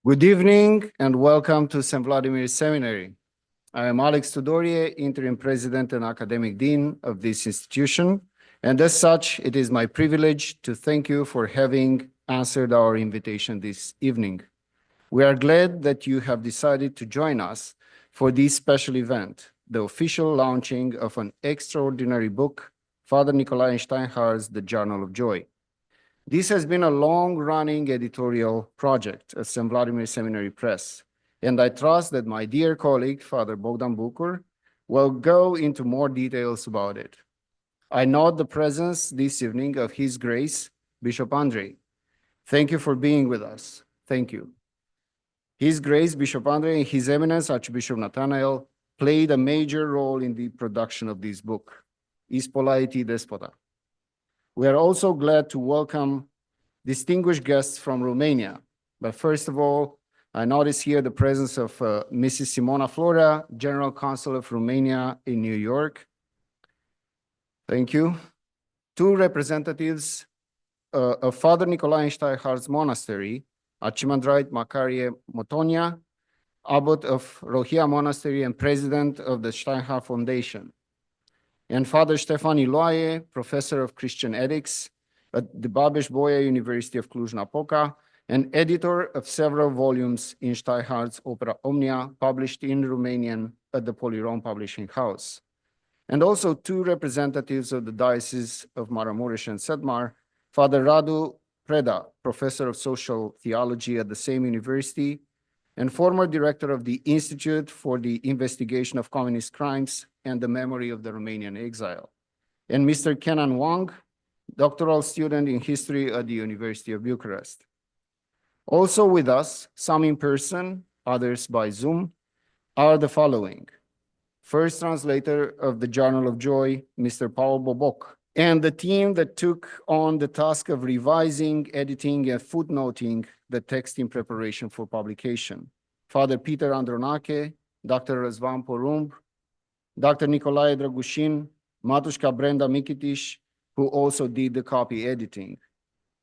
Good evening and welcome to St. Vladimir Seminary. I am Alex Tudorie, Interim President and Academic Dean of this institution, and as such, it is my privilege to thank you for having answered our invitation this evening. We are glad that you have decided to join us for this special event, the official launching of an extraordinary book, Fr Nicolae Steinhardt's The Journal of Joy. This has been a long-running editorial project at St. Vladimir Seminary Press, and I trust that my dear colleague, Father Bogdan Bucur, will go into more details about it. I note the presence this evening of His Grace, Bishop Andrei. Thank you for being with us. Thank you. His Grace, Bishop Andrei, and His Eminence, Archbishop Nathanael, played a major role in the production of this book, Ispoliti Despota. We are also glad to welcome distinguished guests from Romania. But first of all, I notice here the presence of Mrs. Simona Flora, General Consul of Romania in New York. Thank you. Two representatives of Father Nicolae Steinhardt's monastery, Archimandrite Macarie Motonia, Abbot of Rohia Monastery and President of the Steinhardt Foundation, and Father Ștefan Iloaie, Professor of Christian Ethics at the Babeș-Bolyai University of Cluj-Napoca, and editor of several volumes in Steinhardt's Opera Omnia, published in Romanian at the Polirom Publishing House. And also two representatives of the Diocese of Maramureș and Sedmar, Father Radu Preda, Professor of Social Theology at the same university, and former director of the Institute for the Investigation of Communist Crimes and the Memory of the Romanian Exile, and Mr. Kenan Wang, doctoral student in history at the University of Bucharest. Also with us, some in person, others by Zoom, are the following. First translator of the Journal of Joy, Mr. Paul Boboc, and the team that took on the task of revising, editing, and footnoting the text in preparation for publication. Father Peter Andronache, Dr. Răzvan Porumb, Dr. Nicolae Drăgușin, Matușca Brenda Mikitiș, who also did the copy editing,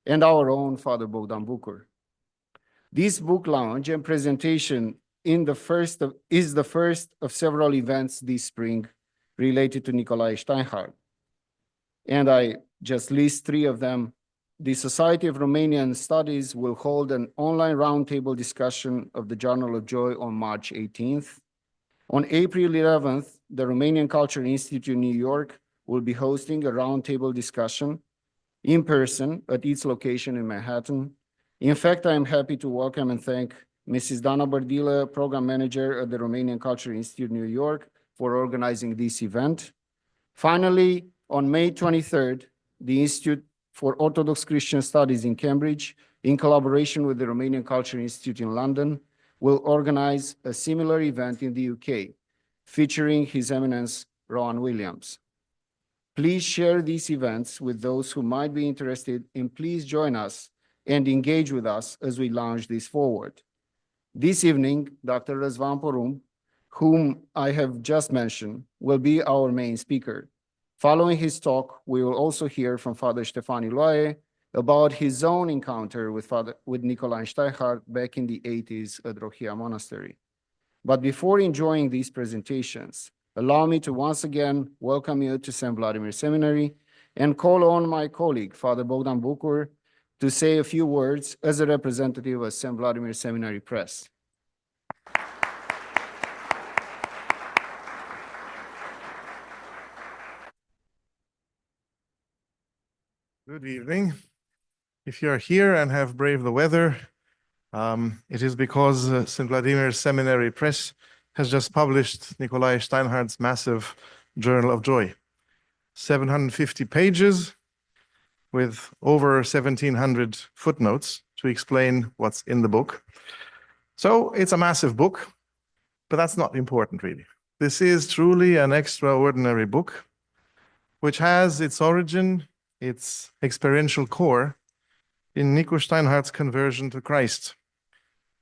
and our own Father Bogdan Bucur. This book launch and presentation is the first of several events this spring related to Nicolae Steinhardt. And I just list three of them. The Society of Romanian Studies will hold an online roundtable discussion of the Journal of Joy on March 18th. On April 11th, the Romanian Culture Institute in New York will be hosting a roundtable discussion in person at its location in Manhattan. In fact, I am happy to welcome and thank Mrs. Dana Bardila, Program Manager at the Romanian Culture Institute in New York, for organizing this event. Finally, on May 23rd, the Institute for Orthodox Christian Studies in Cambridge, in collaboration with the Romanian Culture Institute in London, will organize a similar event in the UK, featuring His Eminence Rowan Williams. Please share these events with those who might be interested, and please join us and engage with us as we launch this forward. This evening, Dr. Răzvan Porumb, whom I have just mentioned, will be our main speaker. Following his talk, we will also hear from Father Ștefan Iloaie about his own encounter with Nicolae Steinhardt back in the 80s at Rohia Monastery. But before enjoying these presentations, allow me to once again welcome you to St. Vladimir Seminary and call on my colleague, Father Bogdan Bucur, to say a few words as a representative of St. Vladimir Seminary Press. Good evening. If you are here and have braved the weather, it is because St. Vladimir Seminary Press has just published Nicolae Steinhardt's massive Journal of Joy. 750 pages with over 1,700 footnotes to explain what's in the book. So it's a massive book, but that's not important really. This is truly an extraordinary book, which has its origin, its experiential core, in Nicu Steinhardt's conversion to Christ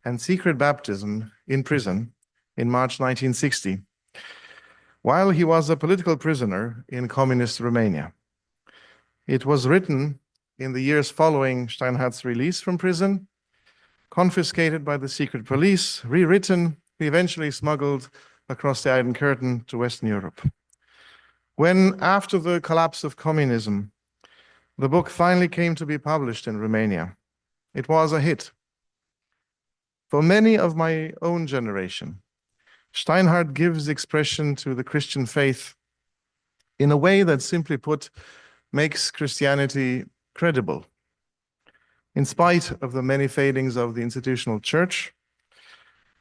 and secret baptism in prison in March 1960, while he was a political prisoner in communist Romania. It was written in the years following Steinhardt's release from prison confiscated by the secret police, rewritten, eventually smuggled across the Iron Curtain to Western Europe. When, after the collapse of communism, the book finally came to be published in Romania, it was a hit. For many of my own generation, Steinhardt gives expression to the Christian faith in a way that, simply put, makes Christianity credible. In spite of the many failings of the institutional church,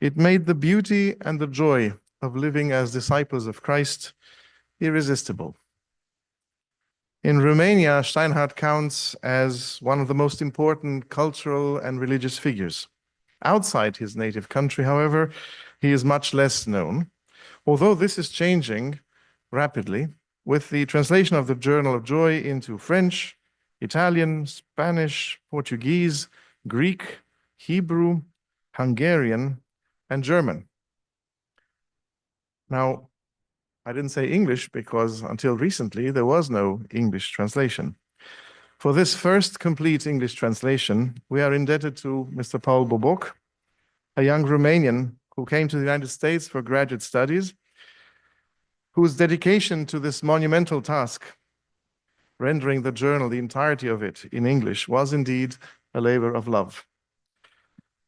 it made the beauty and the joy of living as disciples of Christ irresistible. In Romania, Steinhardt counts as one of the most important cultural and religious figures. Outside his native country, however, he is much less known, although this is changing rapidly with the translation of the Journal of Joy into French, Italian, Spanish, Portuguese, Greek, Hebrew, Hungarian, and German. Now, I didn't say English because until recently there was no English translation. For this first complete English translation, we are indebted to Mr. Paul Boboc, a young Romanian who came to the United States for graduate studies, whose dedication to this monumental task, rendering the journal, the entirety of it, in English, was indeed a labor of love.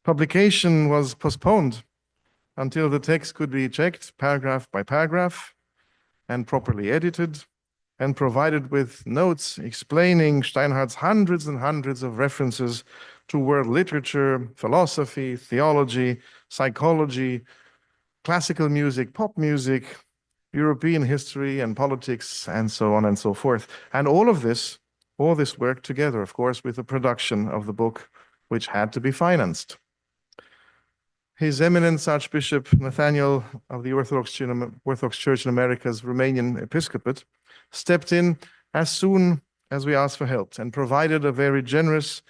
Publication was postponed until the text could be checked paragraph by paragraph and properly edited and provided with notes explaining Steinhardt's hundreds and hundreds of references to world literature, philosophy, theology, psychology, classical music, pop music, European history and politics, and so on and so forth. And all this work together, of course, with the production of the book, which had to be financed. His Eminence Archbishop Nathaniel of the Orthodox Church in America's Romanian Episcopate stepped in as soon as we asked for help and provided a very generous,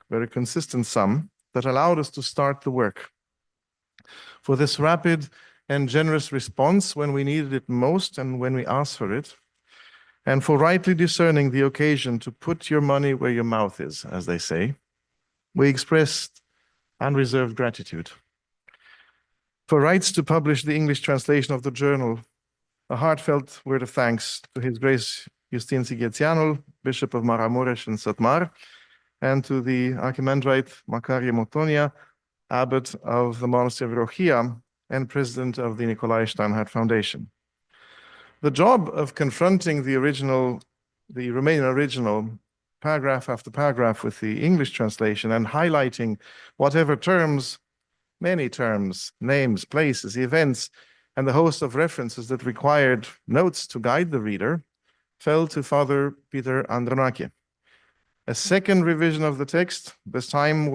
very consistent sum that allowed us to start the work. For this rapid and generous response when we needed it most and when we asked for it, and for rightly discerning the occasion to put your money where your mouth is, as they say, we expressed unreserved gratitude. For rights to publish the English translation of the journal, a heartfelt word of thanks to His Grace Justin Sighețianul, Bishop of Maramureș and Sătmar, and to the Archimandrite Macarie Motonia, Abbot of the Monastery of Rohia and President of the Nicolae Steinhardt Foundation. The job of confronting the Romanian original, paragraph after paragraph with the English translation and highlighting whatever terms, many terms, names, places, events, and the host of references that required notes to guide the reader, fell to Father Peter Andronache. A second revision of the text, this time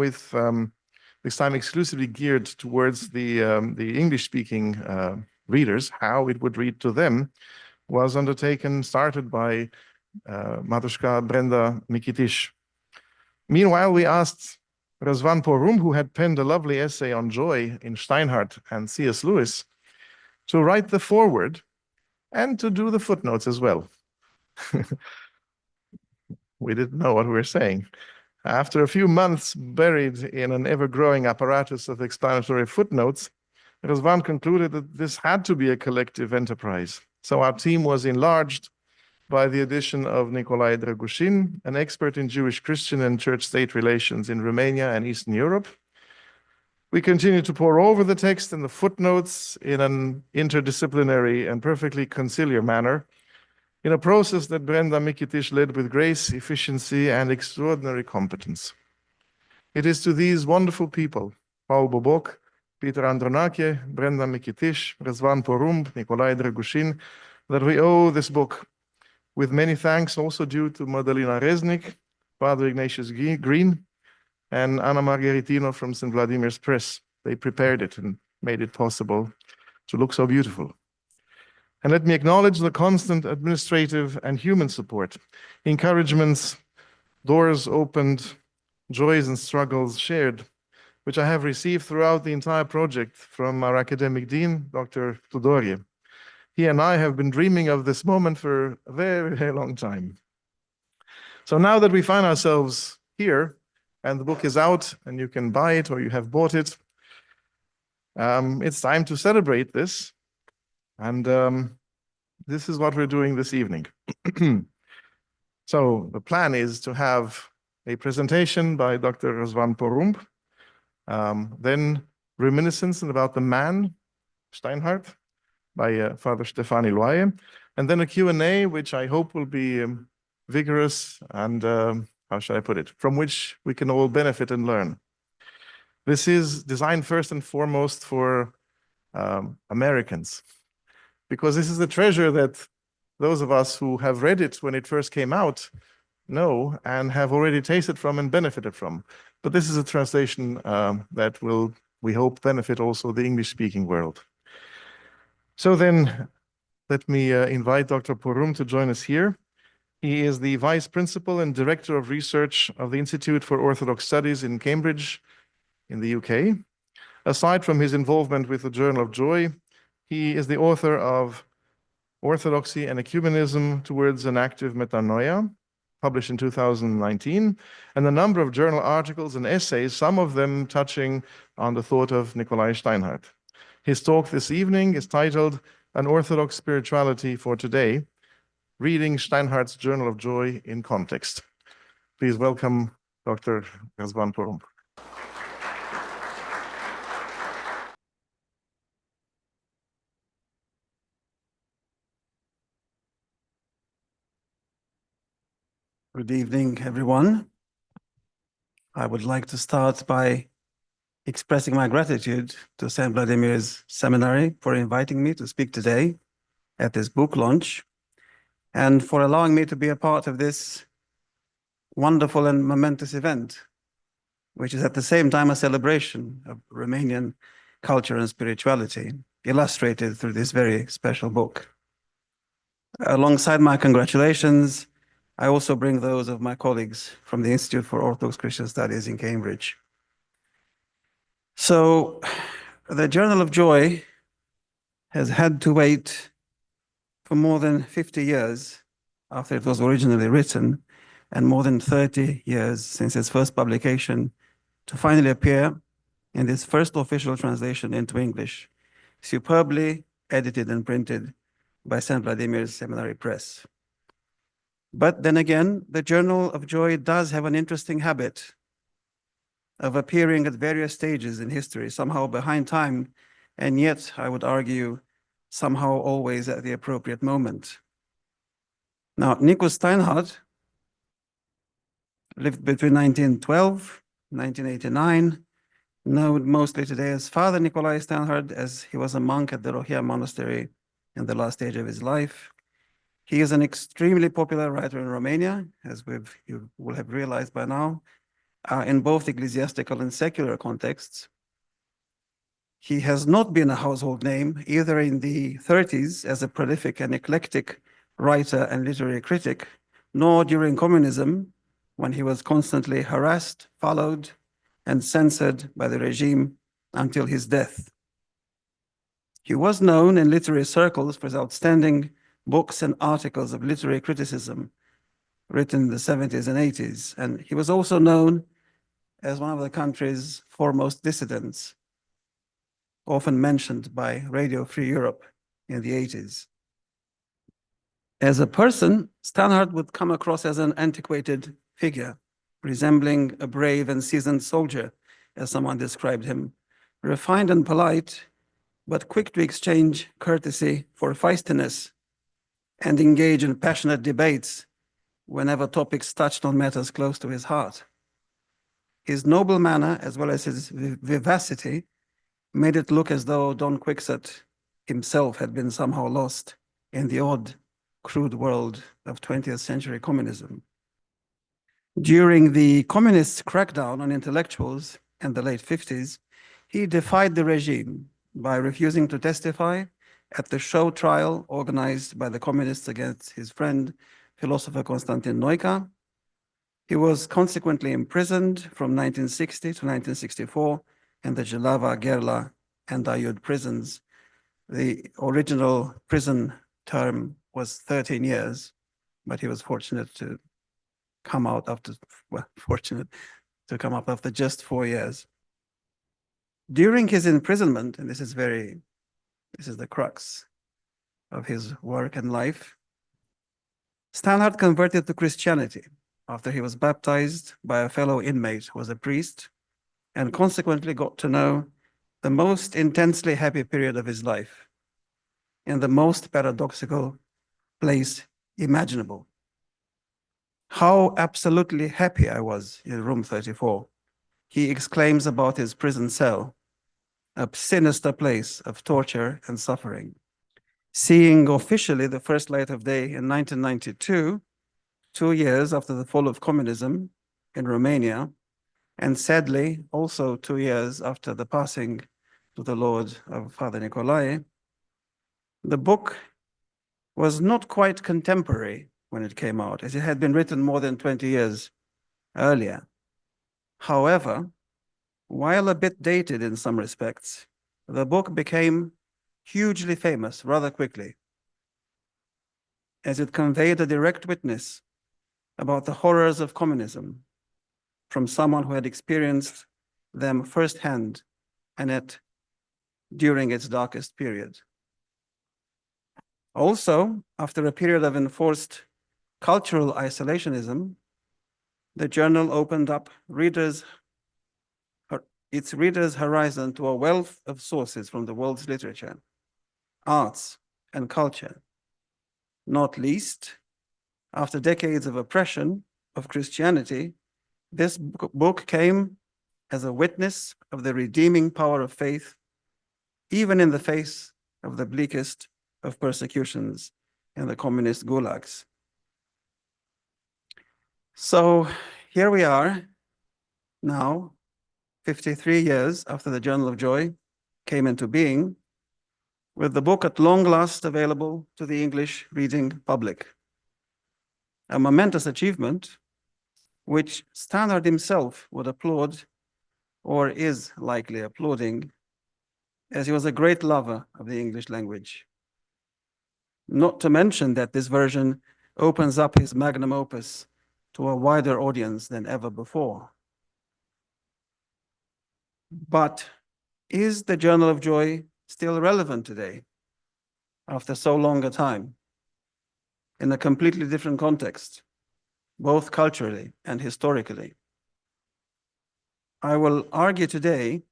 exclusively geared towards the English-speaking readers, how it would read to them, was started by Matushka Brenda Mikitish. Meanwhile, we asked Răzvan Porumb, who had penned a lovely essay on joy in Steinhardt and C.S. Lewis, to write the foreword and to do the footnotes as well. We didn't know what we were saying. After a few months buried in an ever-growing apparatus of explanatory footnotes, Răzvan concluded that this had to be a collective enterprise. So our team was enlarged by the addition of Nicolae Drăgușin, an expert in Jewish, Christian, and church-state relations in Romania and Eastern Europe. We continued to pore over the text and the footnotes in an interdisciplinary and perfectly conciliar manner, in a process that Brenda Mikitish led with grace, efficiency, and extraordinary competence. It is to these wonderful people, Paul Boboc, Peter Andronache, Brenda Mikitish, Răzvan Porumb, Nicolae Drăgușin, that we owe this book, with many thanks also due to Madalina Reznik, Father Ignatius Green, and Anna Margheritino from St. Vladimir's Press. They prepared it and made it possible to look so beautiful. And let me acknowledge the constant administrative and human support, encouragements, doors opened, joys and struggles shared, which I have received throughout the entire project from our academic dean, Dr. Tudorie. He and I have been dreaming of this moment for a very, very long time. So now that we find ourselves here and the book is out and you can buy it or you have bought it. It's time to celebrate this. And this is what we're doing this evening. So the plan is to have a presentation by Dr. Răzvan Porumb, then reminiscence about the man, Steinhardt, by Father Ștefan Iloaie, and then a Q&A, which I hope will be vigorous and, how shall I put it, from which we can all benefit and learn. This is designed first and foremost for Americans, because this is a treasure that those of us who have read it when it first came out know and have already tasted from and benefited from. But this is a translation that will, we hope, benefit also the English-speaking world. So then, let me invite Dr. Porumb to join us here. He is the Vice Principal and Director of Research of the Institute for Orthodox Studies in Cambridge, in the UK. Aside from his involvement with the Journal of Joy, he is the author of Orthodoxy and Ecumenism Towards an Active Metanoia, published in 2019, and a number of journal articles and essays, some of them touching on the thought of Nicolae Steinhardt. His talk this evening is titled An Orthodox Spirituality for Today, Reading Steinhardt's Journal of Joy in Context. Please welcome Dr. Răzvan Porumb. Good evening, everyone. I would like to start by expressing my gratitude to St. Vladimir's Seminary for inviting me to speak today at this book launch and for allowing me to be a part of this wonderful and momentous event, which is at the same time a celebration of Romanian culture and spirituality, illustrated through this very special book. Alongside my congratulations, I also bring those of my colleagues from the Institute for Orthodox Christian Studies in Cambridge. So, the Journal of Joy has had to wait for more than 50 years after it was originally written, and more than 30 years since its first publication to finally appear in this first official translation into English, superbly edited and printed by St. Vladimir's Seminary Press. But then again, the Journal of Joy does have an interesting habit of appearing at various stages in history, somehow behind time, and yet, I would argue, somehow always at the appropriate moment. Now, Nicolae Steinhardt lived between 1912 and 1989, known mostly today as Fr Nicolae Steinhardt, as he was a monk at the Rohia Monastery in the last stage of his life. He is an extremely popular writer in Romania, as you will have realized by now, in both ecclesiastical and secular contexts. He has not been a household name, either in the 30s as a prolific and eclectic writer and literary critic, nor during communism, when he was constantly harassed, followed, and censored by the regime until his death. He was known in literary circles for his outstanding books and articles of literary criticism written in the 70s and 80s. And he was also known as one of the country's foremost dissidents, often mentioned by Radio Free Europe in the 80s. As a person, Steinhardt would come across as an antiquated figure, resembling a brave and seasoned soldier, as someone described him, refined and polite, but quick to exchange courtesy for feistiness and engage in passionate debates whenever topics touched on matters close to his heart. His noble manner, as well as his vivacity, made it look as though Don Quixote himself had been somehow lost in the odd, crude world of 20th century communism. During the communist crackdown on intellectuals in the late 50s, he defied the regime by refusing to testify at the show trial organized by the communists against his friend, philosopher Constantin Noica. He was consequently imprisoned from 1960 to 1964 in the Jelava, Gherla, and Aiud prisons. The original prison term was 13 years, but he was fortunate to come out after, well, fortunate, to come up after just 4 years. During his imprisonment, and this is the crux of his work and life, Steinhardt converted to Christianity after he was baptized by a fellow inmate who was a priest, and consequently got to know the most intensely happy period of his life in the most paradoxical place imaginable. How absolutely happy I was in room 34, he exclaims about his prison cell, a sinister place of torture and suffering. Seeing officially the first light of day in 1992, 2 years after the fall of communism in Romania, and sadly also 2 years after the passing to the Lord of Fr Nicolae, the book was not quite contemporary when it came out, as it had been written more than 20 years earlier. However, while a bit dated in some respects, the book became hugely famous rather quickly, as it conveyed a direct witness about the horrors of communism from someone who had experienced them firsthand and during its darkest period. Also, after a period of enforced cultural isolationism, the journal opened up its readers' horizon to a wealth of sources from the world's literature, arts, and culture. Not least, after decades of oppression of Christianity, this book came as a witness of the redeeming power of faith, even in the face of the bleakest of persecutions in the communist gulags. So here we are now, 53 years after the Journal of Joy came into being, with the book at long last available to the English reading public. A momentous achievement which Steinhardt himself would applaud, or is likely applauding, as he was a great lover of the English language. Not to mention that this version opens up his magnum opus to a wider audience than ever before. But is the Journal of Joy still relevant today, after so long a time, in a completely different context, both culturally and historically? I will argue today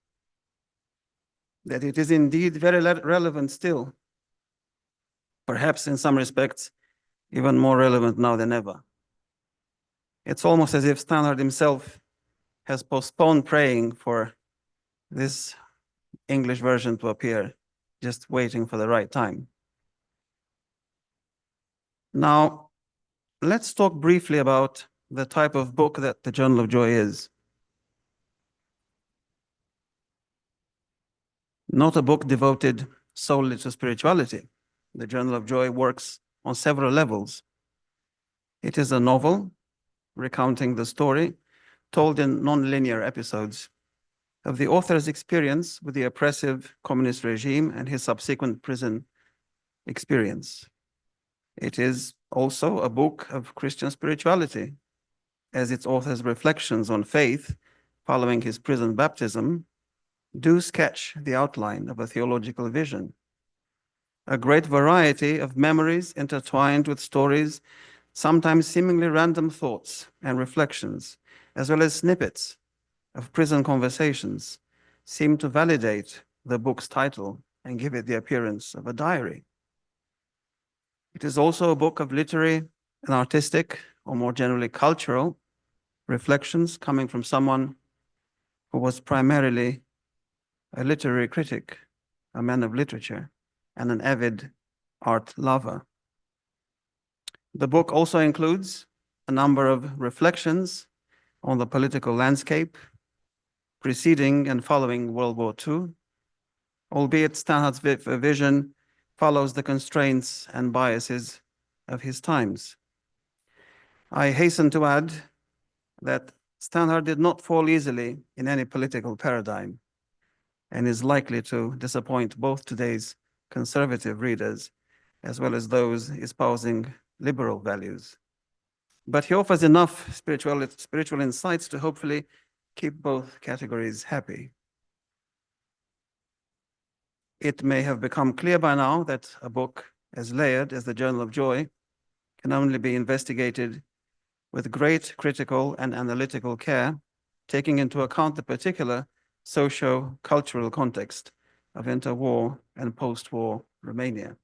that it is indeed very relevant still, perhaps in some respects, even more relevant now than ever. It's almost as if Steinhardt himself has postponed praying for this English version to appear, just waiting for the right time. Now, let's talk briefly about the type of book that the Journal of Joy is. Not a book devoted solely to spirituality. The Journal of Joy works on several levels. It is a novel recounting the story, told in non-linear episodes, of the author's experience with the oppressive communist regime and his subsequent prison experience. It is also a book of Christian spirituality, as its author's reflections on faith following his prison baptism do sketch the outline of a theological vision. A great variety of memories intertwined with stories, sometimes seemingly random thoughts and reflections, as well as snippets of prison conversations, seem to validate the book's title and give it the appearance of a diary. It is also a book of literary and artistic, or more generally cultural, reflections coming from someone who was primarily a literary critic, a man of literature, and an avid art lover. The book also includes a number of reflections on the political landscape preceding and following World War II, albeit Steinhardt's vision follows the constraints and biases of his times. I hasten to add that Steinhardt did not fall easily in any political paradigm and is likely to disappoint both today's conservative readers as well as those espousing liberal values. But he offers enough spiritual insights to hopefully keep both categories happy. It may have become clear by now that a book as layered as the Journal of Joy can only be investigated with great critical and analytical care, taking into account the particular socio-cultural context of interwar and post-war Romania.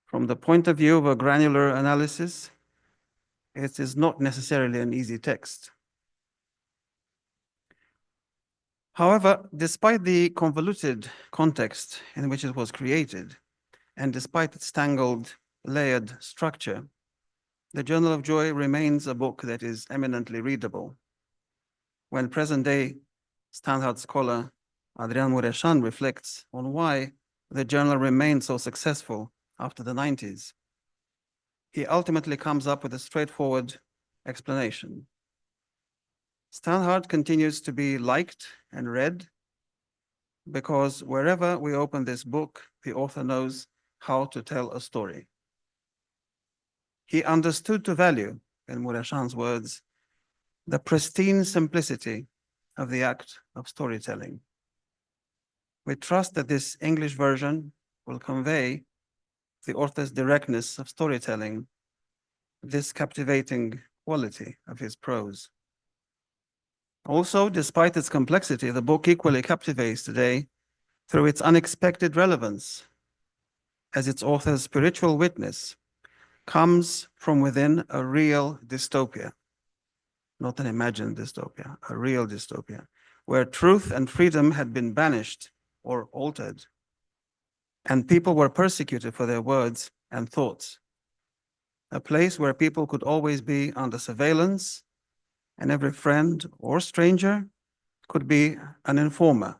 From the point of view of a granular analysis, it is not necessarily an easy text. However, despite the convoluted context in which it was created, and despite its tangled, layered structure, the Journal of Joy remains a book that is eminently readable. When present-day Steinhardt scholar Adrian Mureșan reflects on why the journal remained so successful after the 90s, he ultimately comes up with a straightforward explanation. Steinhardt continues to be liked and read because wherever we open this book, the author knows how to tell a story. He understood to value, in Mureșan's words, the pristine simplicity of the act of storytelling. We trust that this English version will convey the author's directness of storytelling, this captivating quality of his prose. Also, despite its complexity, the book equally captivates today through its unexpected relevance, as its author's spiritual witness comes from within a real dystopia, not an imagined dystopia, a real dystopia, where truth and freedom had been banished or altered, and people were persecuted for their words and thoughts. A place where people could always be under surveillance, and every friend or stranger could be an informer.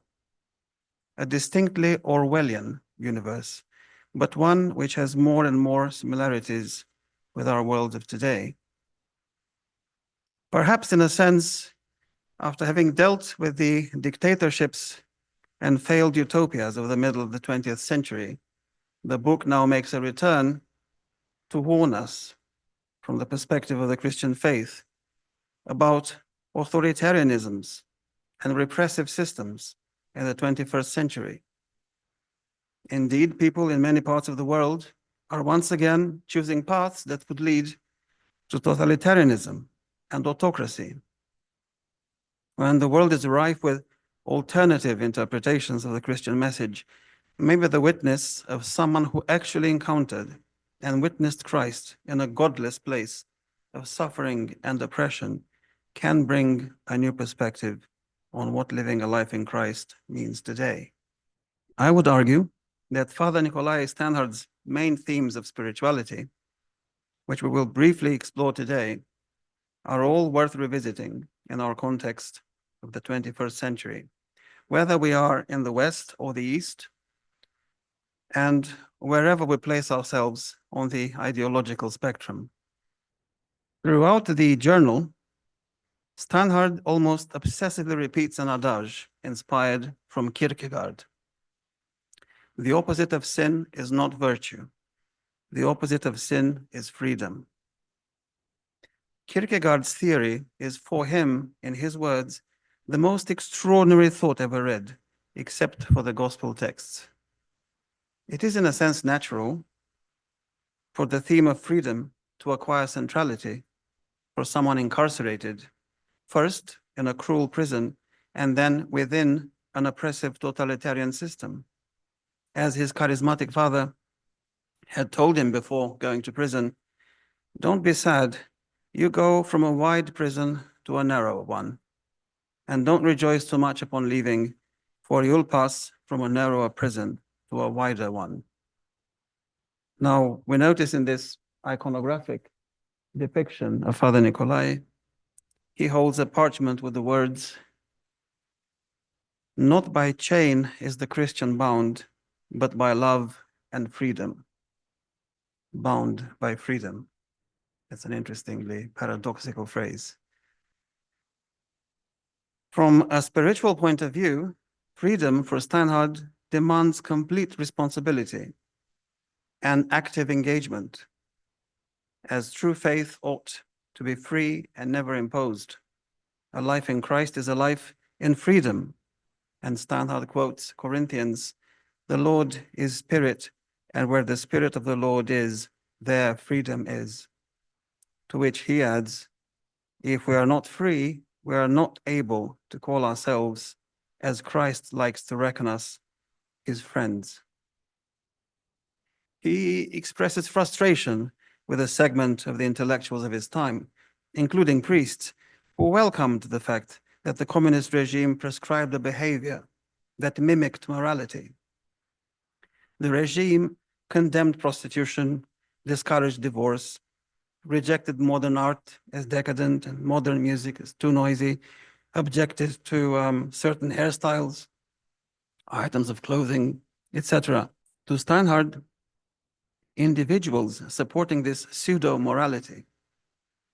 A distinctly Orwellian universe, but one which has more and more similarities with our world of today. Perhaps in a sense, after having dealt with the dictatorships and failed utopias of the middle of the 20th century, the book now makes a return to warn us from the perspective of the Christian faith about authoritarianisms and repressive systems in the 21st century. Indeed, people in many parts of the world are once again choosing paths that would lead to totalitarianism and autocracy. When the world is rife with alternative interpretations of the Christian message, maybe the witness of someone who actually encountered and witnessed Christ in a godless place of suffering and oppression can bring a new perspective on what living a life in Christ means today. I would argue that Fr Nicolae Steinhardt's main themes of spirituality, which we will briefly explore today, are all worth revisiting in our context of the 21st century, whether we are in the West or the East, and wherever we place ourselves on the ideological spectrum. Throughout the journal, Steinhardt almost obsessively repeats an adage inspired from Kierkegaard. The opposite of sin is not virtue. The opposite of sin is freedom. Kierkegaard's theory is for him, in his words, the most extraordinary thought ever read, except for the gospel texts. It is in a sense natural for the theme of freedom to acquire centrality for someone incarcerated, first in a cruel prison and then within an oppressive totalitarian system. As his charismatic father had told him before going to prison, "Don't be sad, you go from a wide prison to a narrow one, and don't rejoice too much upon leaving, for you'll pass from a narrower prison to a wider one." Now, we notice in this iconographic depiction of Fr Nicolae, he holds a parchment with the words, "Not by chain is the Christian bound, but by love and freedom." Bound by freedom. That's an interestingly paradoxical phrase. From a spiritual point of view, freedom for Steinhardt demands complete responsibility and active engagement, as true faith ought to be free and never imposed. A life in Christ is a life in freedom. And Steinhardt quotes Corinthians, "The Lord is spirit, and where the spirit of the Lord is, there freedom is." To which he adds, "If we are not free, we are not able to call ourselves, as Christ likes to reckon us, his friends." He expresses frustration with a segment of the intellectuals of his time, including priests, who welcomed the fact that the communist regime prescribed a behavior that mimicked morality. The regime condemned prostitution, discouraged divorce, rejected modern art as decadent and modern music as too noisy, objected to certain hairstyles, items of clothing, etc. To Steinhardt, individuals supporting this pseudo-morality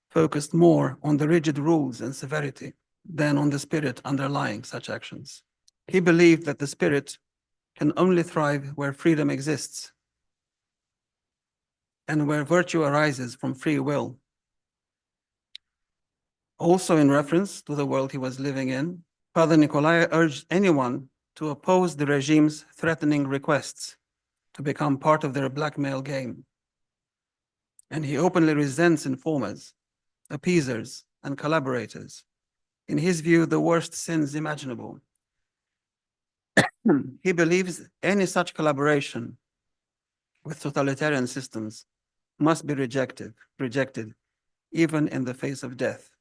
focused more on the rigid rules and severity than on the spirit underlying such actions. He believed that the spirit can only thrive where freedom exists and where virtue arises from free will. Also in reference to the world he was living in, Father Nicolae urged anyone to oppose the regime's threatening requests to become part of their blackmail game. And he openly resents informers, appeasers, and collaborators. In his view, the worst sins imaginable. He believes any such collaboration with totalitarian systems must be rejected, even in the face of death.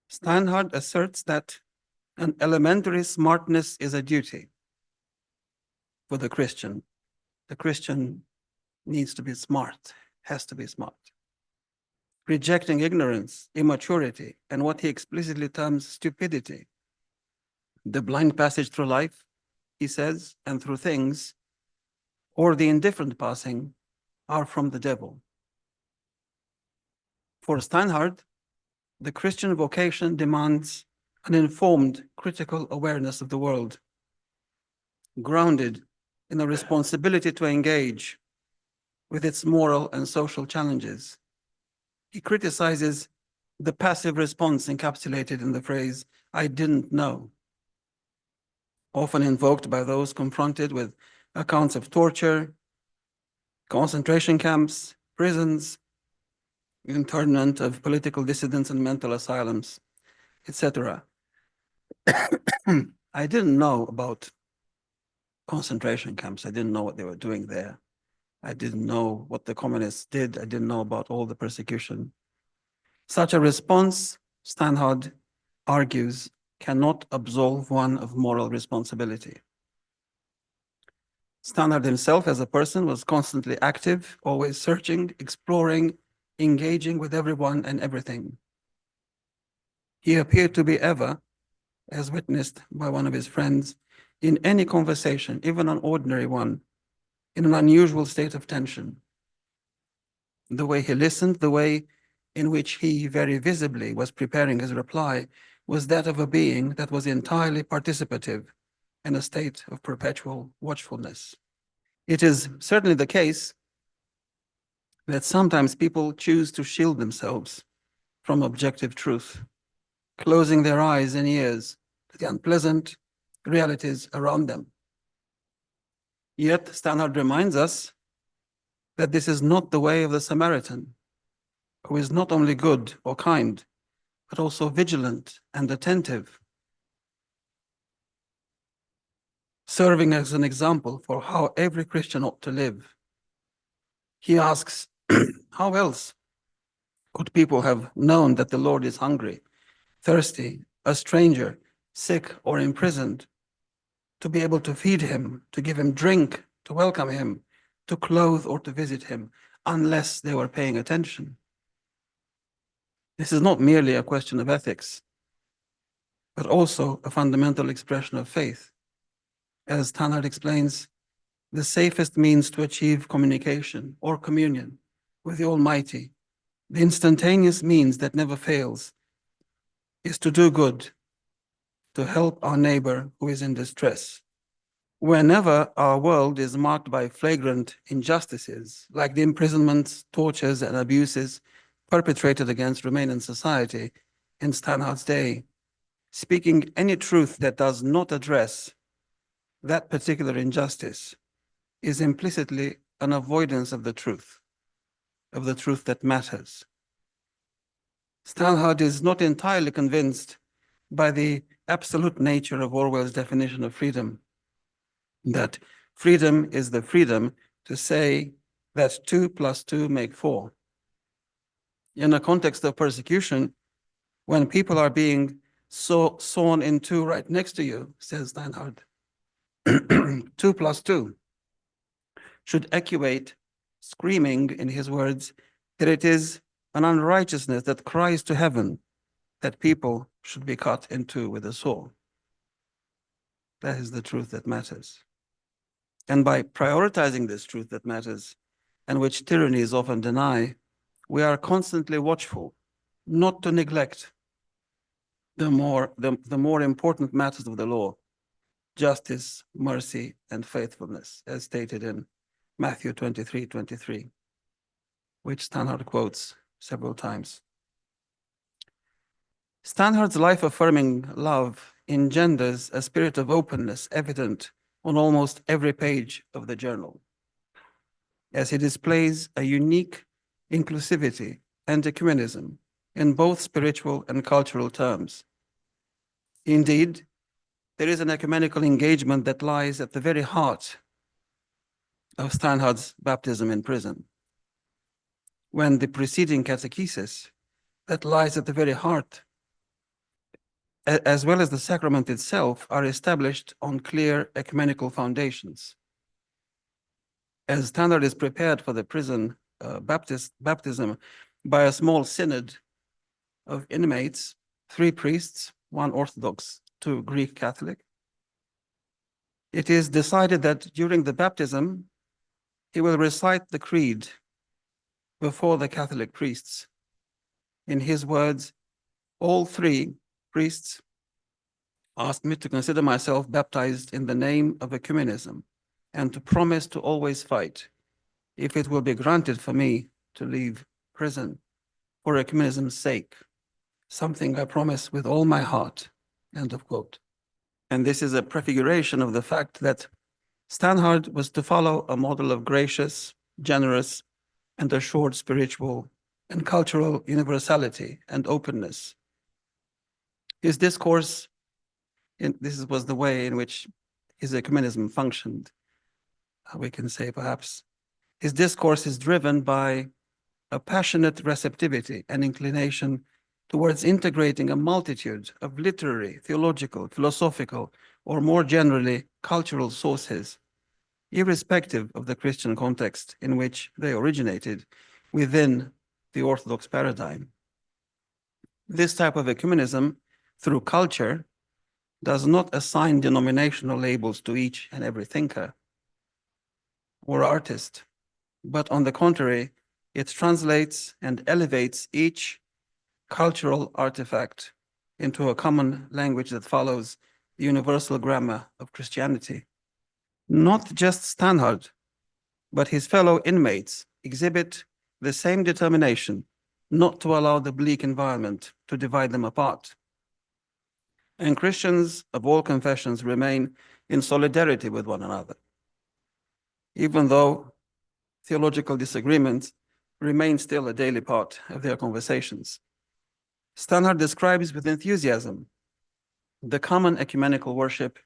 Steinhardt asserts that an elementary smartness is a duty for the Christian. The Christian needs to be smart, has to be smart. Rejecting ignorance, immaturity, and what he explicitly terms stupidity. The blind passage through life, he says, and through things, or the indifferent passing, are from the devil. For Steinhardt, the Christian vocation demands an informed, critical awareness of the world, grounded in a responsibility to engage with its moral and social challenges. He criticizes the passive response encapsulated in the phrase, "I didn't know," often invoked by those confronted with accounts of torture, concentration camps, prisons, internment of political dissidents and mental asylums, etc. I didn't know about concentration camps. I didn't know what they were doing there. I didn't know what the communists did. I didn't know about all the persecution. Such a response, Steinhardt argues, cannot absolve one of moral responsibility. Steinhardt himself as a person was constantly active, always searching, exploring, engaging with everyone and everything. He appeared to be ever, as witnessed by one of his friends, in any conversation, even an ordinary one, in an unusual state of tension. The way he listened, the way in which he very visibly was preparing his reply, was that of a being that was entirely participative in a state of perpetual watchfulness. It is certainly the case that sometimes people choose to shield themselves from objective truth, closing their eyes and ears to the unpleasant realities around them. Yet Steinhardt reminds us that this is not the way of the Samaritan, who is not only good or kind, but also vigilant and attentive, serving as an example for how every Christian ought to live. He asks, how else could people have known that the Lord is hungry, thirsty, a stranger, sick, or imprisoned, to be able to feed him, to give him drink, to welcome him, to clothe or to visit him, unless they were paying attention? This is not merely a question of ethics, but also a fundamental expression of faith. As Steinhardt explains, the safest means to achieve communication or communion with the Almighty, the instantaneous means that never fails, is to do good, to help our neighbor who is in distress. Whenever our world is marked by flagrant injustices, like the imprisonments, tortures, and abuses perpetrated against Romanian society in Steinhardt's day, Speaking any truth that does not address that particular injustice is implicitly an avoidance of the truth that matters. Steinhardt is not entirely convinced by the absolute nature of Orwell's definition of freedom, that freedom is the freedom to say that 2 + 2 make 4. In a context of persecution, when people are being sawn in two right next to you, says Steinhardt, 2 + 2 should equate, screaming, in his words, that it is an unrighteousness that cries to heaven that people should be cut in two with a saw. That is the truth that matters. And by prioritizing this truth that matters, and which tyrannies often deny, we are constantly watchful not to neglect the more important matters of the law: justice, mercy, and faithfulness, as stated in Matthew 23:23, which Steinhardt quotes several times. Steinhardt's life-affirming love engenders a spirit of openness evident on almost every page of the journal, as he displays a unique inclusivity and ecumenism in both spiritual and cultural terms. Indeed, there is an ecumenical engagement that lies at the very heart of Steinhardt's baptism in prison, when the preceding catechesis that lies at the very heart, as well as the sacrament itself, are established on clear ecumenical foundations. As Steinhardt is prepared for the prison baptism by a small synod of inmates, 3 priests, 1 Orthodox, 2 Greek Catholic, it is decided that during the baptism, he will recite the creed before the Catholic priests. In his words, all 3 priests asked me to consider myself baptized in the name of ecumenism and to promise to always fight, if it will be granted for me to leave prison for ecumenism's sake, something I promise with all my heart, end of quote. And this is a prefiguration of the fact that Steinhardt was to follow a model of gracious, generous, and assured spiritual and cultural universality and openness. His discourse, this was the way in which his ecumenism functioned, we can say perhaps. His discourse is driven by a passionate receptivity and inclination towards integrating a multitude of literary, theological, philosophical, or more generally, cultural sources, irrespective of the Christian context in which they originated within the Orthodox paradigm. This type of ecumenism, through culture, does not assign denominational labels to each and every thinker or artist, but on the contrary, it translates and elevates each cultural artifact into a common language that follows the universal grammar of Christianity. Not just Steinhardt, but his fellow inmates exhibit the same determination not to allow the bleak environment to divide them apart. And Christians of all confessions remain in solidarity with one another, even though theological disagreements remain still a daily part of their conversations. Steinhardt describes with enthusiasm the common ecumenical worship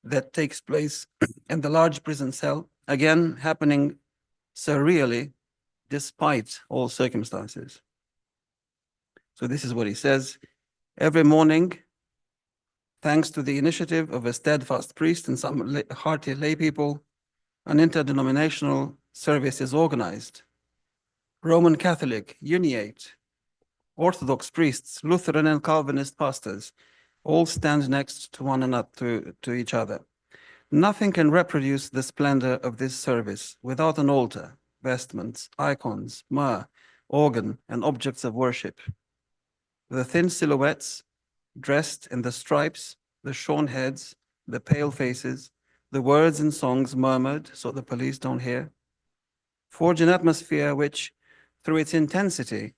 that takes place in the large prison cell, again happening surreally despite all circumstances. So this is what he says: every morning, thanks to the initiative of a steadfast priest and some hearty lay people, an interdenominational service is organized. Roman Catholic, Uniate, Orthodox priests, Lutheran and Calvinist pastors all stand next to one another, to each other. Nothing can reproduce the splendor of this service without an altar, vestments, icons, myrrh, organ, and objects of worship. The thin silhouettes, dressed in the stripes, the shorn heads, the pale faces, the words and songs murmured so the police don't hear, forge an atmosphere which, through its intensity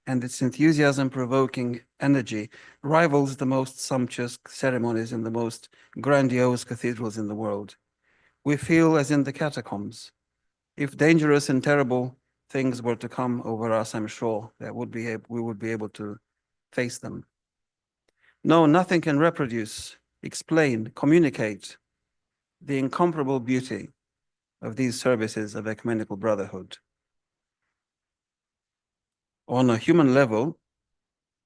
and its enthusiasm-provoking energy rivals the most sumptuous ceremonies in the most grandiose cathedrals in the world. We feel as in the catacombs. If dangerous and terrible things were to come over us, I'm sure that we would be able to face them. No, nothing can reproduce, explain, communicate the incomparable beauty of these services of ecumenical brotherhood. On a human level,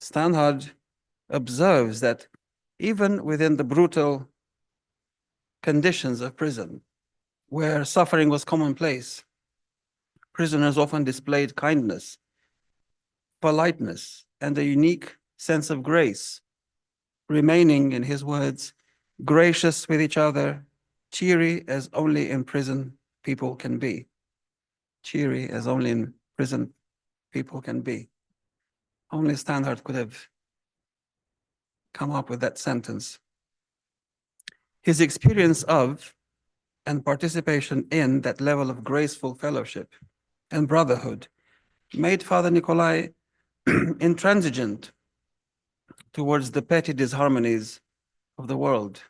Steinhardt observes that even within the brutal conditions of prison, where suffering was commonplace, prisoners often displayed kindness, politeness, and a unique sense of grace, remaining, in his words, gracious with each other, cheery as only in prison people can be. Cheery as only in prison people can be. Only Steinhardt could have come up with that sentence. His experience of and participation in that level of graceful fellowship and brotherhood made Father Nicolae intransigent towards the petty disharmonies of the world.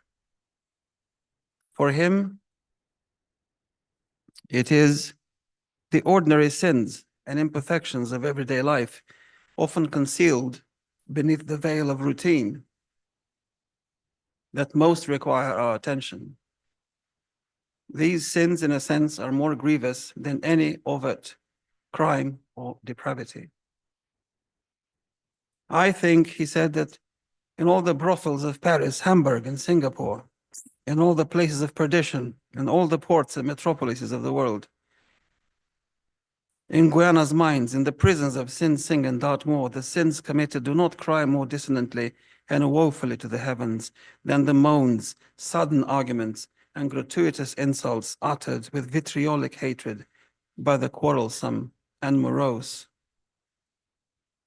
For him, it is the ordinary sins and imperfections of everyday life, often concealed beneath the veil of routine, that most require our attention. These sins, in a sense, are more grievous than any overt crime or depravity. I think, he said, that in all the brothels of Paris, Hamburg, and Singapore, in all the places of perdition, in all the ports and metropolises of the world, in Guyana's mines, in the prisons of Sing Sing and Dartmoor, the sins committed do not cry more dissonantly and woefully to the heavens than the moans, sudden arguments, and gratuitous insults uttered with vitriolic hatred by the quarrelsome and morose.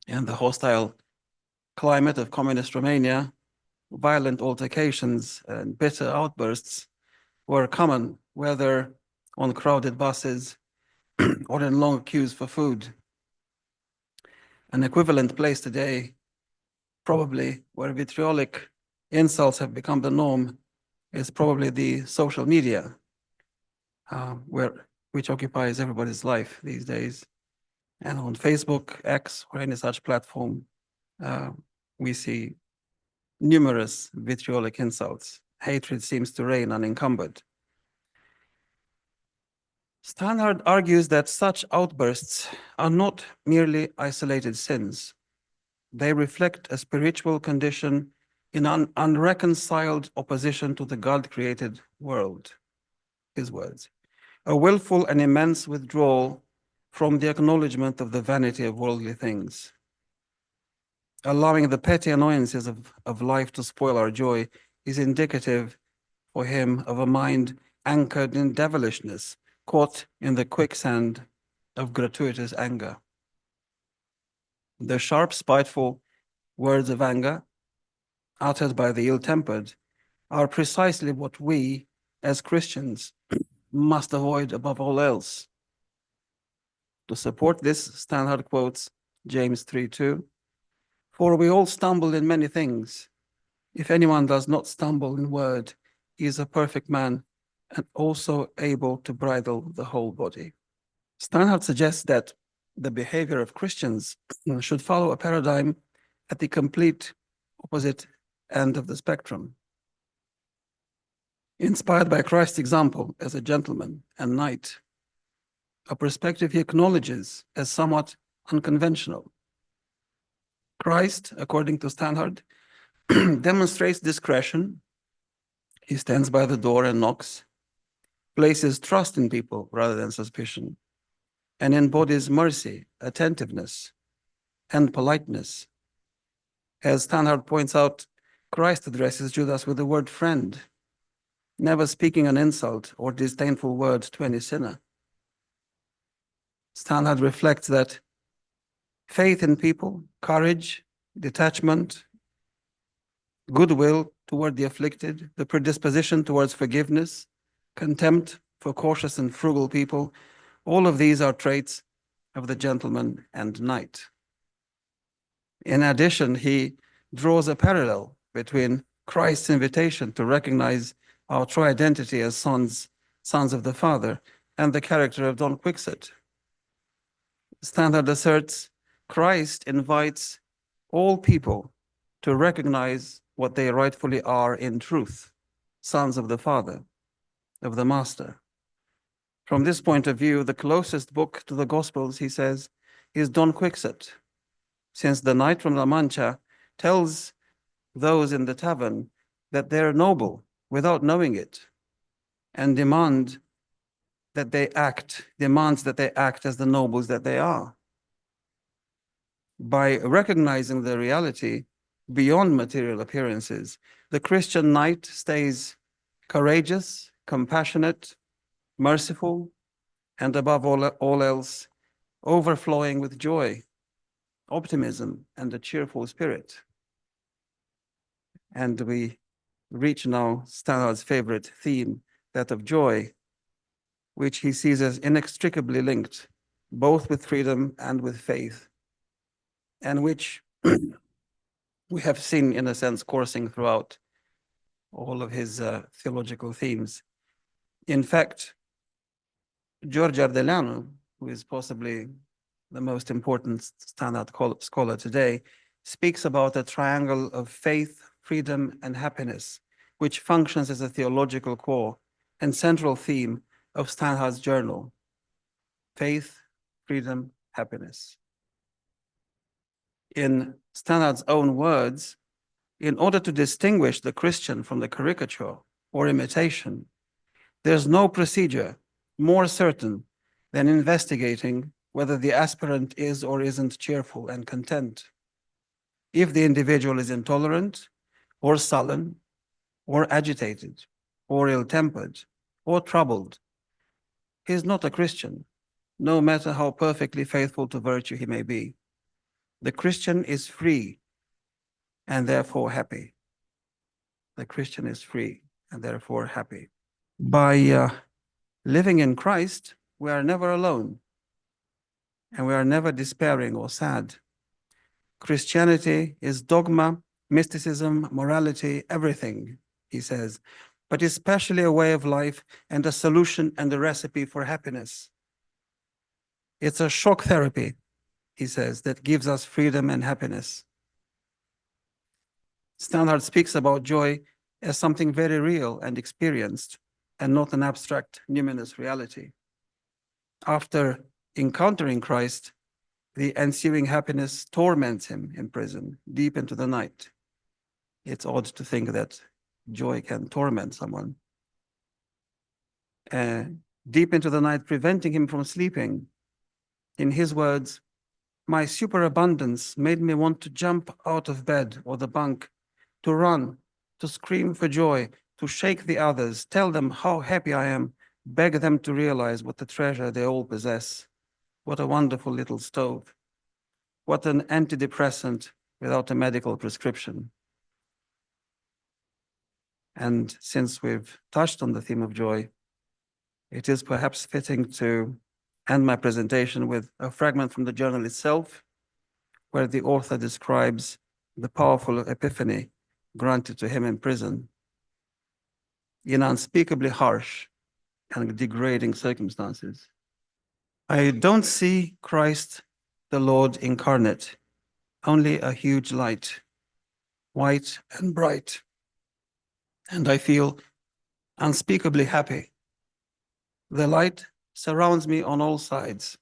In the hostile climate of communist Romania, violent altercations and bitter outbursts were common, whether on crowded buses or in long queues for food. An equivalent place today, probably where vitriolic insults have become the norm, is probably the social media, which occupies everybody's life these days. And on Facebook, X, or any such platform, we see numerous vitriolic insults. Hatred seems to reign unencumbered. Steinhardt argues that such outbursts are not merely isolated sins. They reflect a spiritual condition in an unreconciled opposition to the God-created world, his words. A willful and immense withdrawal from the acknowledgement of the vanity of worldly things. Allowing the petty annoyances of life to spoil our joy is indicative for him of a mind anchored in devilishness, caught in the quicksand of gratuitous anger. The sharp, spiteful words of anger uttered by the ill-tempered are precisely what we, as Christians, must avoid above all else. To support this, Steinhardt quotes James 3:2, "For we all stumble in many things. If anyone does not stumble in word, he is a perfect man and also able to bridle the whole body." Steinhardt suggests that the behavior of Christians should follow a paradigm at the complete opposite end of the spectrum. Inspired by Christ's example as a gentleman and knight, a perspective he acknowledges as somewhat unconventional. Christ, according to Steinhardt, demonstrates discretion. He stands by the door and knocks, places trust in people rather than suspicion, and embodies mercy, attentiveness, and politeness. As Steinhardt points out, Christ addresses Judas with the word friend, never speaking an insult or disdainful word to any sinner. Steinhardt reflects that faith in people, courage, detachment, goodwill toward the afflicted, the predisposition towards forgiveness, contempt for cautious and frugal people, all of these are traits of the gentleman and knight. In addition, he draws a parallel between Christ's invitation to recognize our true identity as sons of the Father and the character of Don Quixote. Steinhardt asserts Christ invites all people to recognize what they rightfully are in truth, sons of the Father, of the Master. From this point of view, the closest book to the Gospels, he says, is Don Quixote, since the knight from La Mancha tells those in the tavern that they're noble without knowing it, and demands that they act as the nobles that they are. By recognizing the reality beyond material appearances, the Christian knight stays courageous, compassionate, merciful, and above all else, overflowing with joy, optimism, and a cheerful spirit. And we reach now Steinhardt's favorite theme, that of joy, which he sees as inextricably linked both with freedom and with faith, and which we have seen, in a sense, coursing throughout all of his theological themes. In fact, George Ardeleanu, who is possibly the most important Steinhardt scholar today, speaks about a triangle of faith, freedom, and happiness, which functions as a theological core and central theme of Steinhardt's journal: faith, freedom, happiness. In Steinhardt's own words, in order to distinguish the Christian from the caricature or imitation, there's no procedure more certain than investigating whether the aspirant is or isn't cheerful and content. If the individual is intolerant or sullen or agitated or ill-tempered or troubled, he is not a Christian, no matter how perfectly faithful to virtue he may be. The Christian is free and therefore happy. The Christian is free and therefore happy. By living in Christ, we are never alone, and we are never despairing or sad. Christianity is dogma, mysticism, morality, everything, he says, but especially a way of life and a solution and a recipe for happiness. It's a shock therapy, he says, that gives us freedom and happiness. Steinhardt speaks about joy as something very real and experienced, and not an abstract, numinous reality. After encountering Christ, the ensuing happiness torments him in prison, deep into the night. It's odd to think that joy can torment someone. Deep into the night, preventing him from sleeping. In his words, my superabundance made me want to jump out of bed or the bunk, to run, to scream for joy, to shake the others, tell them how happy I am, beg them to realize what a treasure they all possess. What a wonderful little stove. What an antidepressant without a medical prescription. And since we've touched on the theme of joy, it is perhaps fitting to end my presentation with a fragment from the journal itself, where the author describes the powerful epiphany granted to him in prison in unspeakably harsh and degrading circumstances. I don't see Christ the Lord incarnate, only a huge light, white and bright, and I feel unspeakably happy. The light surrounds me on all sides.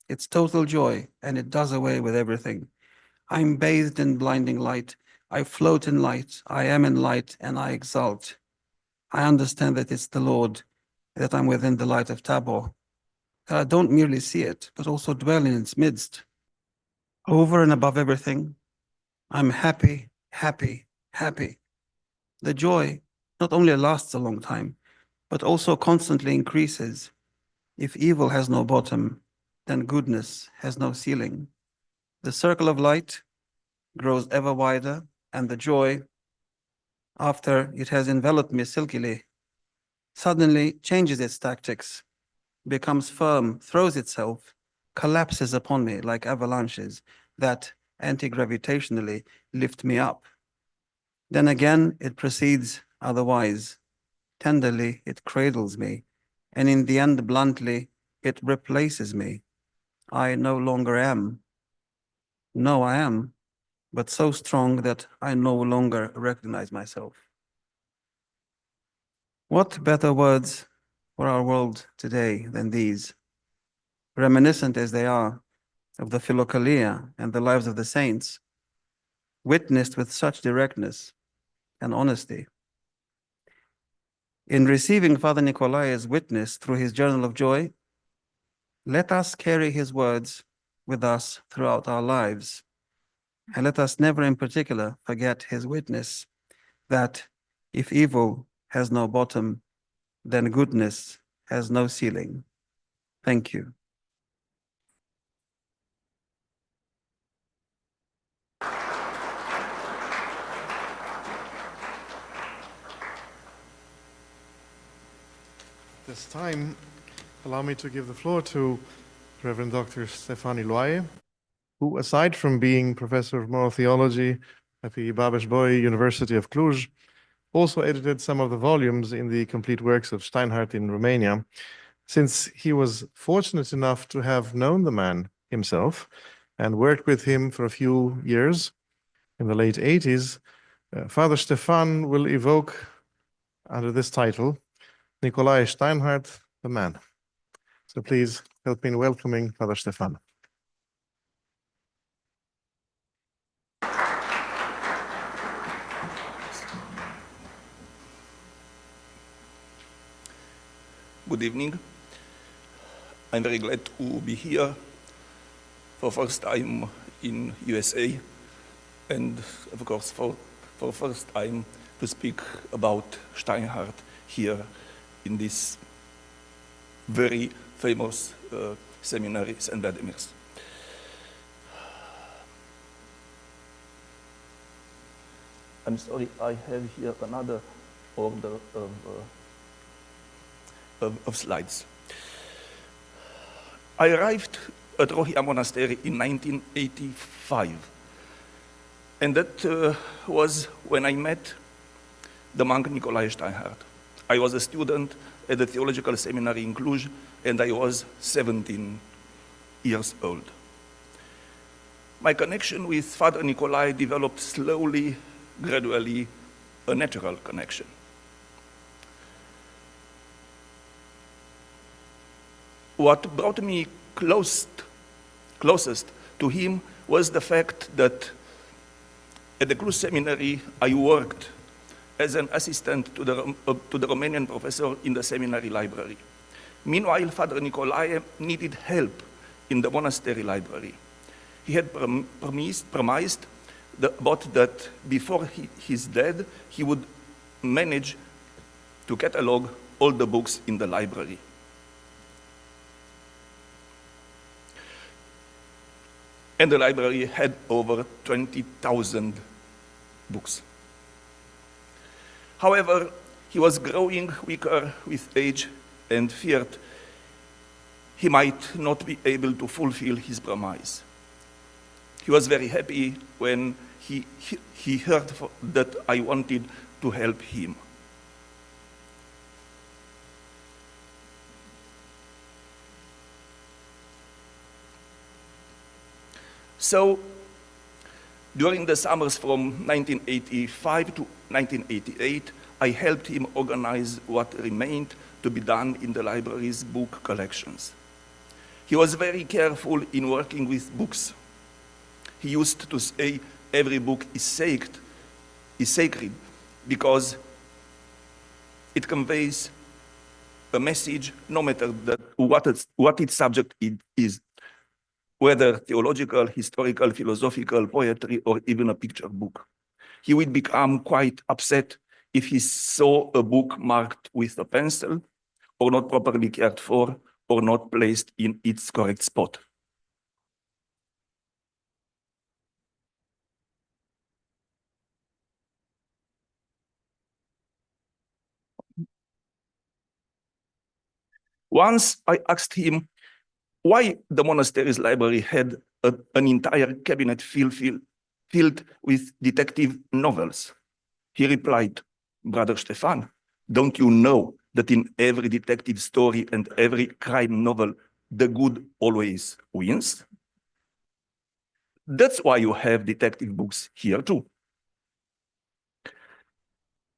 It's total joy, and it does away with everything. I'm bathed in blinding light. I float in light. I am in light, and I exult. I understand that it's the Lord, that I'm within the light of Tabor. That I don't merely see it, but also dwell in its midst. Over and above everything, I'm happy, happy, happy. The joy not only lasts a long time, but also constantly increases. If evil has no bottom, then goodness has no ceiling. The circle of light grows ever wider, and the joy, after it has enveloped me silkily, suddenly changes its tactics, becomes firm, throws itself, collapses upon me like avalanches that, anti-gravitationally lift me up. Then again, it proceeds otherwise. Tenderly, it cradles me, and in the end, bluntly, it replaces me. I no longer am. No, I am, but so strong that I no longer recognize myself. What better words for our world today than these? Reminiscent as they are of the Philokalia and the lives of the saints, witnessed with such directness and honesty. In receiving Father Nicolae's witness through his Journal of Joy, let us carry his words with us throughout our lives. And let us never in particular forget his witness that if evil has no bottom, then goodness has no ceiling. Thank you. This time, allow me to give the floor to Reverend Dr. Ștefan Iloaie, who, aside from being professor of moral theology at the Babeș-Bolyai University of Cluj, also edited some of the volumes in the complete works of Steinhardt in Romania. Since he was fortunate enough to have known the man himself and worked with him for a few years in the late 80s, Father Ștefan will evoke, under this title, Nicolae Steinhardt, the man. So please help me in welcoming Father Ștefan. Good evening. I'm very glad to be here for first time in USA, and of course for first time to speak about Steinhardt here in this very famous seminary, St. Vladimir's. I'm sorry, I have here another order of slides. I arrived at Rohia Monastery in 1985, and that was when I met the monk Nicolae Steinhardt. I was a student at the Theological Seminary in Cluj, and I was 17 years old. My connection with Father Nicolae developed slowly, gradually, a natural connection. What brought me closest to him was the fact that at the Cluj Seminary I worked as an assistant to the Romanian professor in the seminary library. Meanwhile, Father Nicolae needed help in the monastery library. He had promised that before his death, he would manage to catalog all the books in the library. And the library had over 20,000 books. However, he was growing weaker with age and feared he might not be able to fulfill his promise. He was very happy when he heard that I wanted to help him. So, during the summers from 1985 to 1988, I helped him organize what remained to be done in the library's book collections. He was very careful in working with books. He used to say every book is sacred because it conveys a message no matter what its subject is, whether theological, historical, philosophical, poetry, or even a picture book. He would become quite upset if he saw a book marked with a pencil, or not properly cared for, or not placed in its correct spot. Once I asked him why the monastery's library had an entire cabinet filled with detective novels. He replied, "Brother Ștefan, don't you know that in every detective story and every crime novel, the good always wins? That's why you have detective books here too."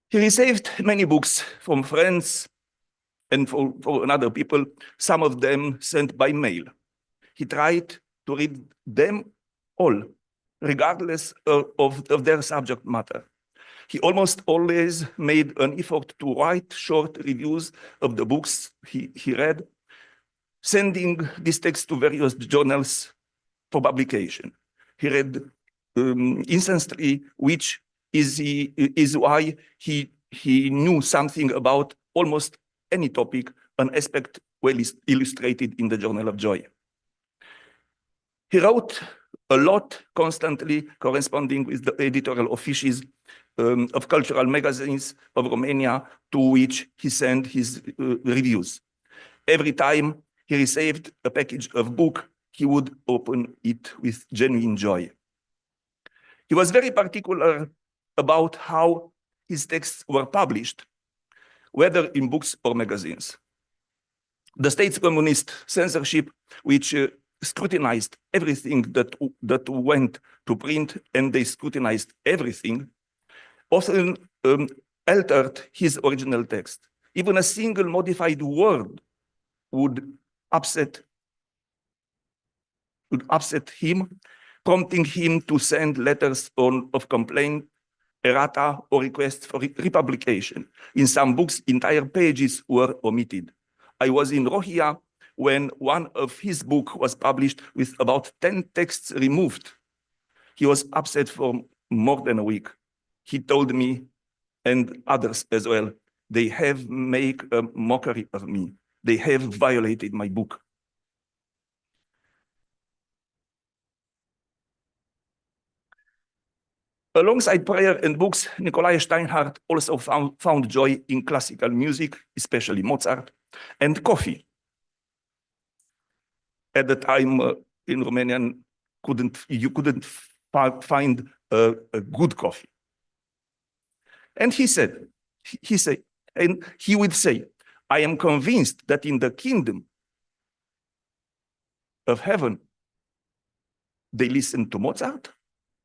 He received many books from friends and from other people, some of them sent by mail. He tried to read them all, regardless of their subject matter. He almost always made an effort to write short reviews of the books he read, sending these texts to various journals for publication. He read instantly, which is why he knew something about almost any topic, an aspect well illustrated in the Journal of Joy. He wrote a lot, constantly corresponding with the editorial offices of cultural magazines of Romania, to which he sent his reviews. Every time he received a package of book, he would open it with genuine joy. He was very particular about how his texts were published, whether in books or magazines. The state's communist censorship, which scrutinized everything that went to print, and they scrutinized everything, often altered his original text. Even a single modified word would upset him, prompting him to send letters of complaint, errata, or requests for republication. In some books, entire pages were omitted. I was in Romania when one of his books was published with about 10 texts removed. He was upset for more than a week. He told me, and others as well, they have made a mockery of me. They have violated my book. Alongside prayer and books, Nicolae Steinhardt also found joy in classical music, especially Mozart, and coffee. At the time in Romania, you couldn't find a good coffee. And he would say, I am convinced that in the kingdom of heaven, they listen to Mozart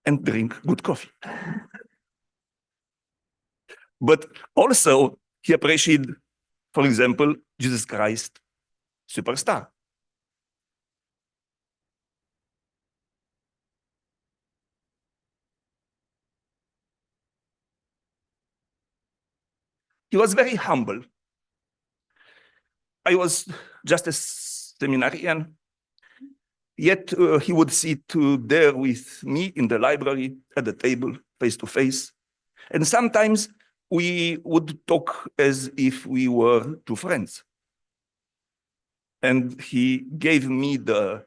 and drink good coffee. But also, he appreciated, for example, Jesus Christ Superstar. He was very humble. I was just a seminarian, yet he would sit there with me in the library at the table, face to face. And sometimes we would talk as if we were two friends. And he gave me the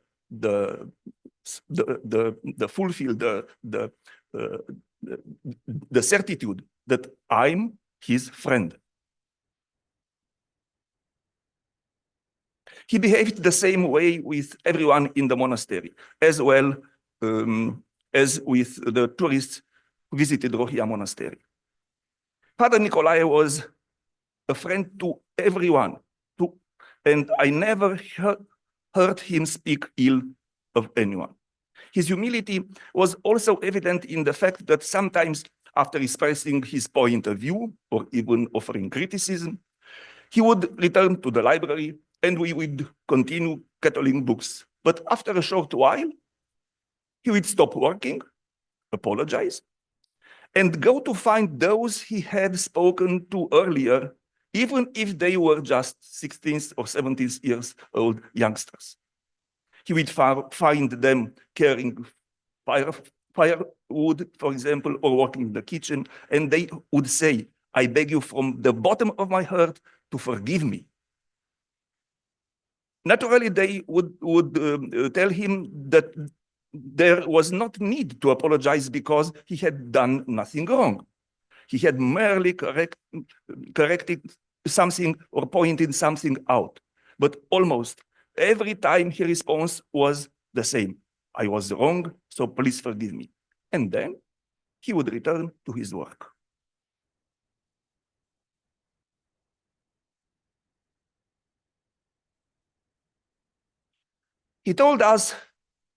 certitude that I'm his friend. He behaved the same way with everyone in the monastery, as well as with the tourists who visited Rohia Monastery. Father Nicolae was a friend to everyone, and I never heard him speak ill of anyone. His humility was also evident in the fact that sometimes, after expressing his point of view or even offering criticism, he would return to the library and we would continue Catholic books. But after a short while, he would stop working, apologize, and go to find those he had spoken to earlier, even if they were just 16th or 17th years old youngsters. He would find them carrying firewood, for example, or working in the kitchen, and they would say, I beg you from the bottom of my heart to forgive me. Naturally, they would tell him that there was not need to apologize because he had done nothing wrong. He had merely corrected something or pointed something out. But almost every time his response was the same. I was wrong, so please forgive me. And then he would return to his work. He told us,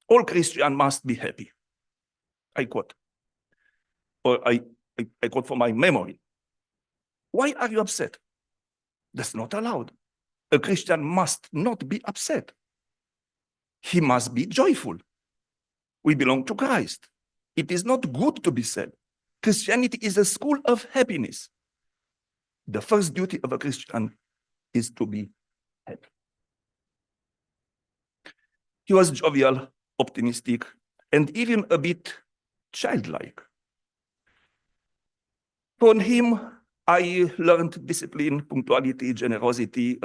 all Christians must be happy. I quote, or I quote from my memory. Why are you upset? That's not allowed. A Christian must not be upset. He must be joyful. We belong to Christ. It is not good to be sad. Christianity is a school of happiness. The first duty of a Christian is to be happy. He was jovial, optimistic, and even a bit childlike. From him, I learned discipline, punctuality, generosity,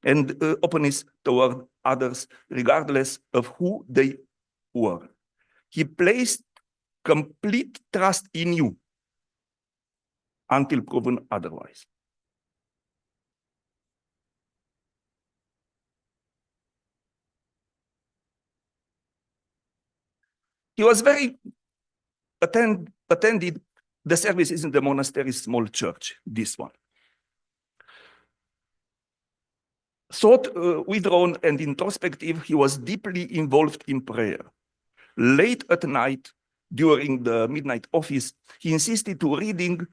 and openness toward others, regardless of who they were. He placed complete trust in you until proven otherwise. He was very attended the services in the monastery's small church, this one. Thought withdrawn and introspective, he was deeply involved in prayer. Late at night, during the midnight office, he insisted to reading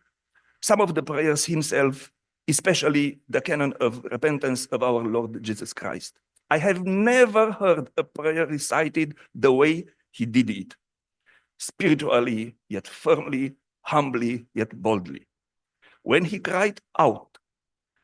some of the prayers himself, especially the canon of repentance of our Lord Jesus Christ. I have never heard a prayer recited the way he did it, spiritually, yet firmly, humbly, yet boldly. When he cried out,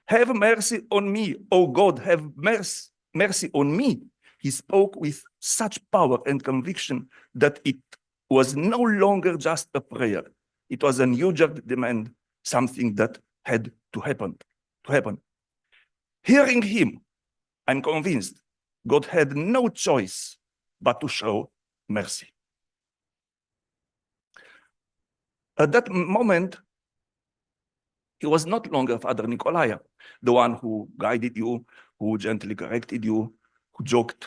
"Have mercy on me, O God, have mercy on me," he spoke with such power and conviction that it was no longer just a prayer. It was an urgent demand, something that had to happen. Hearing him, I'm convinced God had no choice but to show mercy. At that moment, he was not longer Father Nicolae, the one who guided you, who gently corrected you, who joked,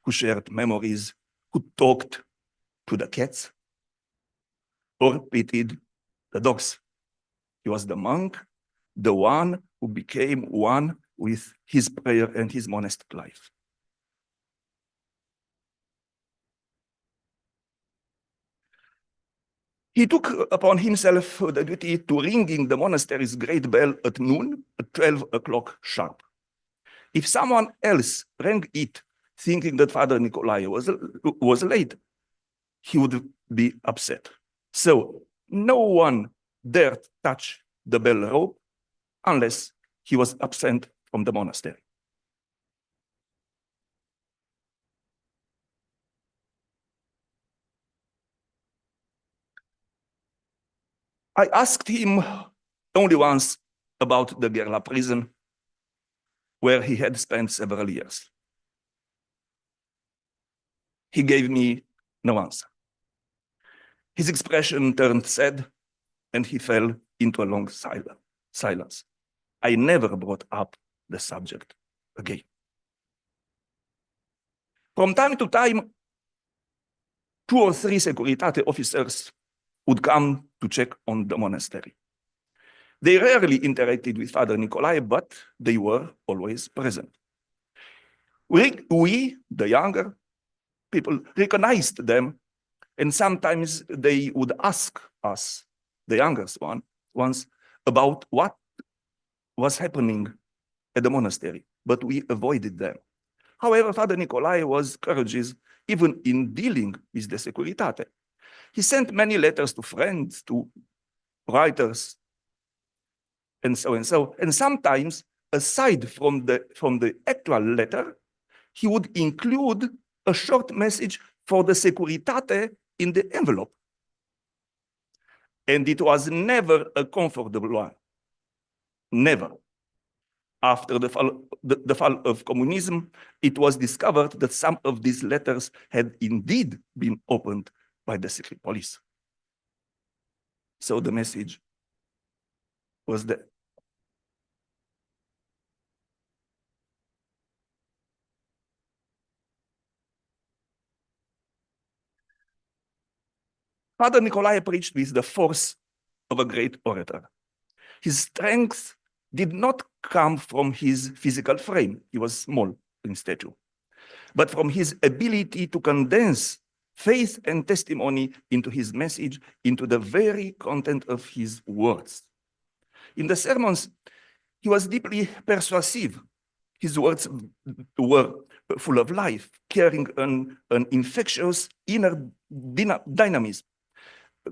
who shared memories, who talked to the cats, or pitied the dogs. He was the monk, the one who became one with his prayer and his monastic life. He took upon himself the duty to ringing the monastery's great bell at noon, at 12 o'clock sharp. If someone else rang it thinking that Father Nicolae was late, he would be upset. So no one dared touch the bell rope unless he was absent from the monastery. I asked him only once about the Gerla prison, where he had spent several years. He gave me no answer. His expression turned sad, and he fell into a long silence. I never brought up the subject again. From time to time, 2 or 3 Securitate officers would come to check on the monastery. They rarely interacted with Father Nicolae, but they were always present. We, the younger people, recognized them, and sometimes they would ask us, the youngest ones, about what was happening at the monastery, but we avoided them. However, Father Nicolae was courageous even in dealing with the Securitate. He sent many letters to friends, to writers, and so. And sometimes, aside from the actual letter, he would include a short message for the Securitate in the envelope. And it was never a comfortable one. Never. After the fall of communism, it was discovered that some of these letters had indeed been opened by the secret police. So the message was there. Father Nicolae preached with the force of a great orator. His strength did not come from his physical frame. He was small in stature, but from his ability to condense faith and testimony into his message, into the very content of his words. In the sermons, he was deeply persuasive. His words were full of life, carrying an infectious inner dynamism.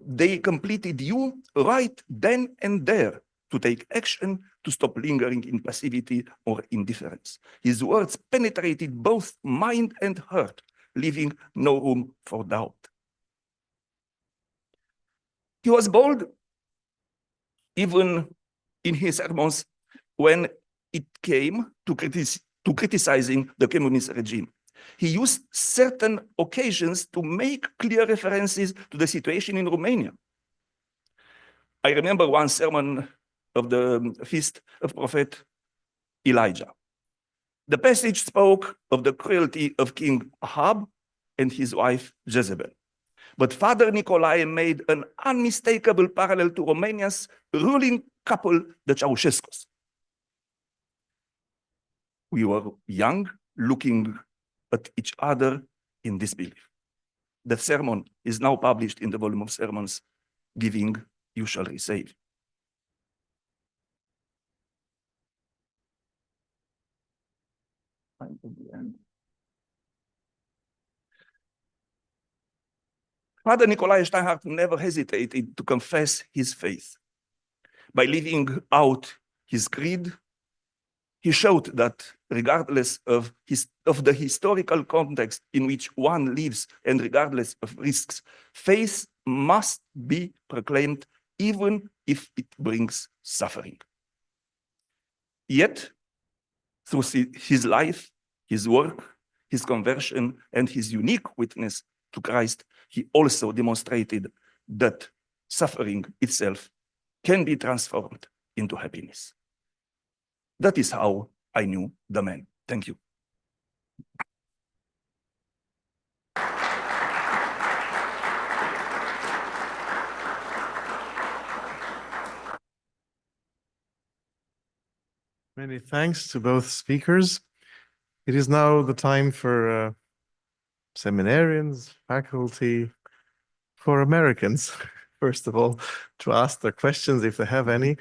They completed you right then and there to take action, to stop lingering in passivity or indifference. His words penetrated both mind and heart, leaving no room for doubt. He was bold even in his sermons when it came to criticizing the communist regime. He used certain occasions to make clear references to the situation in Romania. I remember one sermon of the feast of Prophet Elijah. The passage spoke of the cruelty of King Ahab and his wife Jezebel. But Father Nicolae made an unmistakable parallel to Romania's ruling couple, the Ceausescus. We were young, looking at each other in disbelief. The sermon is now published in the volume of sermons, Giving You Shall Receive. Father Nicolae Steinhardt never hesitated to confess his faith. By living out his creed, he showed that regardless of the historical context in which one lives and regardless of risks, faith must be proclaimed even if it brings suffering. Yet, through his life, his work, his conversion, and his unique witness to Christ, he also demonstrated that suffering itself can be transformed into happiness. That is how I knew the man. Thank you. Many thanks to both speakers. It is now the time for seminarians, faculty, for Americans, first of all, to ask their questions if they have any.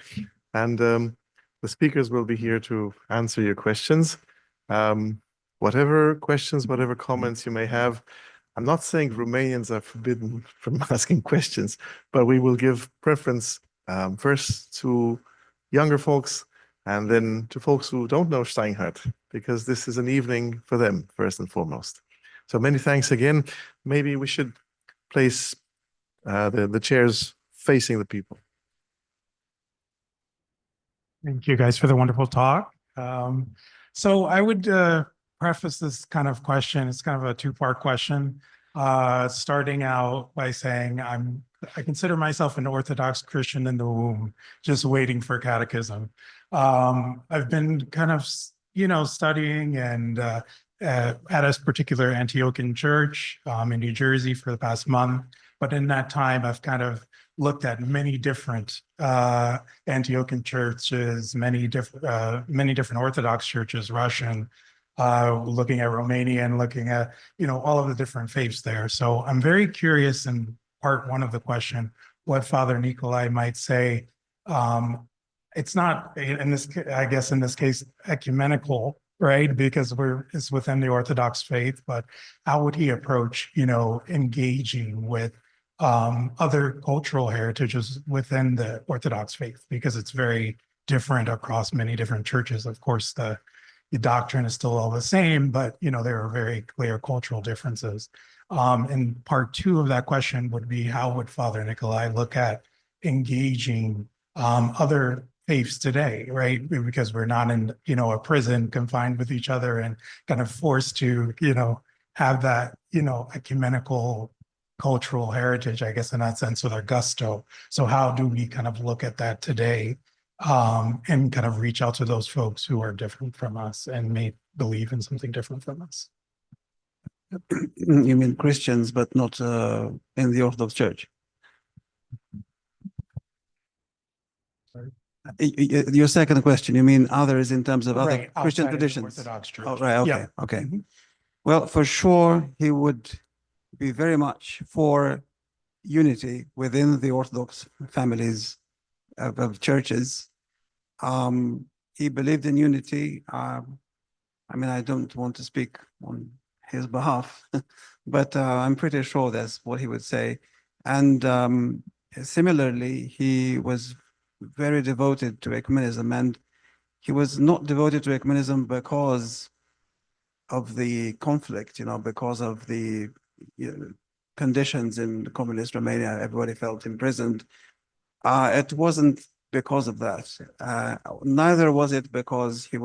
And the speakers will be here to answer your questions. Whatever questions, whatever comments you may have. I'm not saying Romanians are forbidden from asking questions, but we will give preference first to younger folks and then to folks who don't know Steinhardt, because this is an evening for them, first and foremost. So many thanks again. Maybe we should place the chairs facing the people. Thank you guys for the wonderful talk. So I would preface this kind of question. It's kind of a two-part question. Starting out by saying I consider myself an Orthodox Christian in the womb, just waiting for catechism. I've been kind of, studying and at a particular Antiochian church in New Jersey for the past month. But in that time, I've kind of looked at many different Antiochian churches, many different Orthodox churches, Russian, looking at Romania and looking at, all of the different faiths there. So I'm very curious in part one of the question, what Father Nicolae might say. It's not in this, I guess in this case, ecumenical, right? Because it's within the Orthodox faith, but how would he approach, engaging with other cultural heritages within the Orthodox faith? Because it's very different across many different churches. Of course, the doctrine is still all the same, but there are very clear cultural differences. And part two of that question would be, how would Father Nicolae look at engaging other faiths today, right? Because we're not in, a prison confined with each other and kind of forced to, have that, ecumenical cultural heritage, I guess, in that sense, with our gusto. So how do we kind of look at that today and kind of reach out to those folks who are different from us and may believe in something different from us? You mean Christians, but not in the Orthodox Church? Your second question, you mean others in terms of other Right, Christian outside of the traditions? Orthodox Church. Oh, right, okay, Yeah. okay. Mhm. Well, for sure, he would be very much for unity within the Orthodox families of churches. He believed in unity. I mean, I don't want to speak on his behalf, but I'm pretty sure that's what he would say. And similarly, he was very devoted to ecumenism, and he was not devoted to ecumenism because of the conflict, because of the conditions in communist Romania. Everybody felt imprisoned. It wasn't because of that. Neither was it because he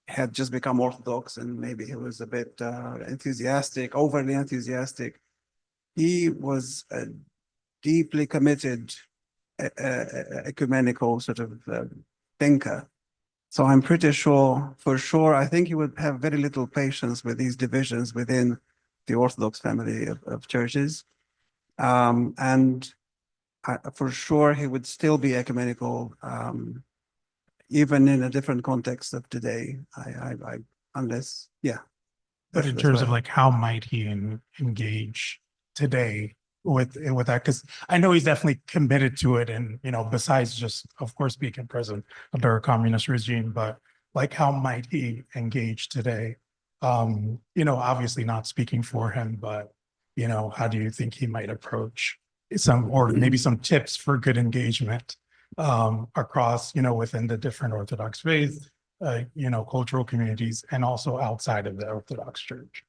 had just become Orthodox and maybe he was a bit enthusiastic, overly enthusiastic. He was a deeply committed ecumenical sort of thinker. So I'm pretty sure, for sure, I think he would have very little patience with these divisions within the Orthodox family of churches. And for sure, he would still be ecumenical, even in a different context of today. Unless, yeah. But in that's terms what of like, how might he engage today with that? Because I know he's definitely committed to it, and besides just, of course, being in prison under a communist regime, but like, how might he engage today? Obviously not speaking for him, but how do you think he might approach or maybe some tips for good engagement across, within the different Orthodox faiths, cultural communities, and also outside of the Orthodox Church?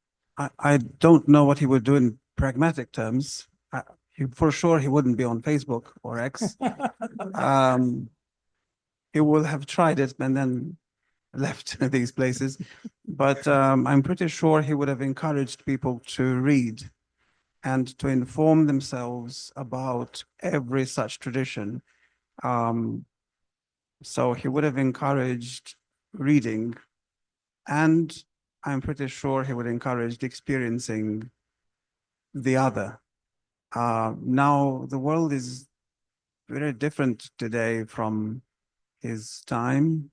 I don't know what he would do in pragmatic terms. For sure, he wouldn't be on Facebook or X. He will have tried it and then left these places. But I'm pretty sure he would have encouraged people to read and to inform themselves about every such tradition. So he would have encouraged reading, and I'm pretty sure he would encourage experiencing the other. Now, the world is very different today from his time.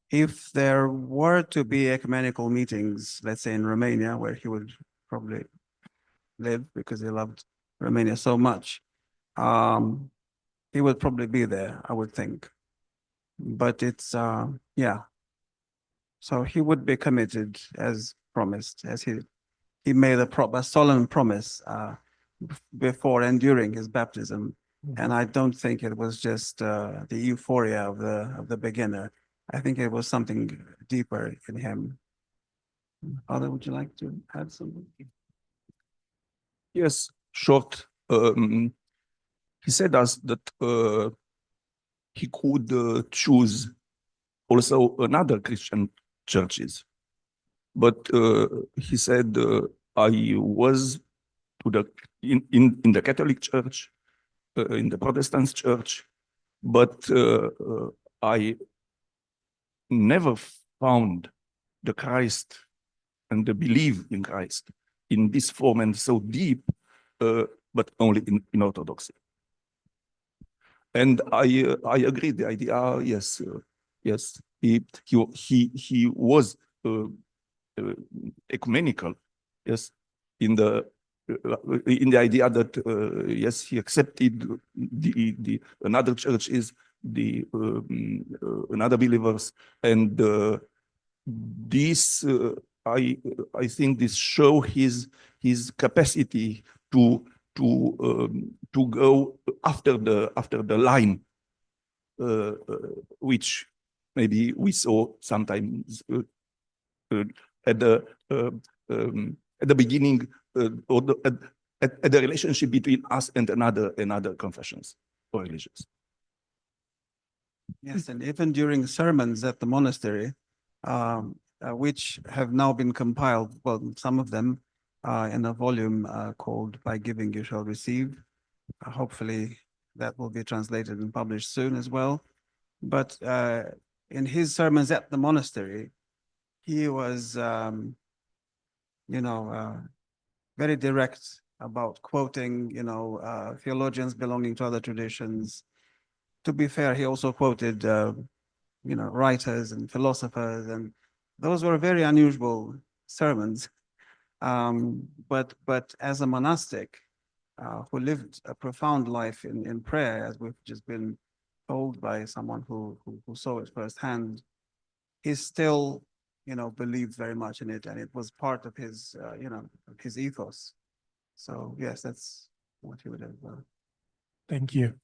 If there were to be ecumenical meetings, let's say in Romania, where he would probably live because he loved Romania so much, he would probably be there, I would think. But it's, yeah. So he would be committed as promised, as he made a solemn promise before and during his baptism. And I don't think it was just the euphoria of the beginner. I think it was something deeper in him. Father, would you like to add something? Yes, short. He said us that he could choose also another Christian churches, but he said, I was in the Catholic Church, in the Protestant Church, but I never found the Christ and the belief in Christ in this form and so deep, but only in Orthodoxy. And I agree. The idea, yes, yes, he was ecumenical, yes, in the idea that yes, he accepted the another churches, the another believers, and this I think this show his capacity to go after the line, which maybe we saw sometimes at the beginning, or at the relationship between us and another confessions or religions. Yes, and even during sermons at the monastery, which have now been compiled, well, some of them in a volume called By Giving You Shall Receive. Hopefully that will be translated and published soon as well. But in his sermons at the monastery, he was, very direct about quoting, theologians belonging to other traditions. To be fair, he also quoted, writers and philosophers, and those were very unusual sermons. But as a monastic who lived a profound life in prayer, as we've just been told by someone who saw it firsthand, he still, believed very much in it, and it was part of his, his ethos. So yes, that's what he would have. Thank you.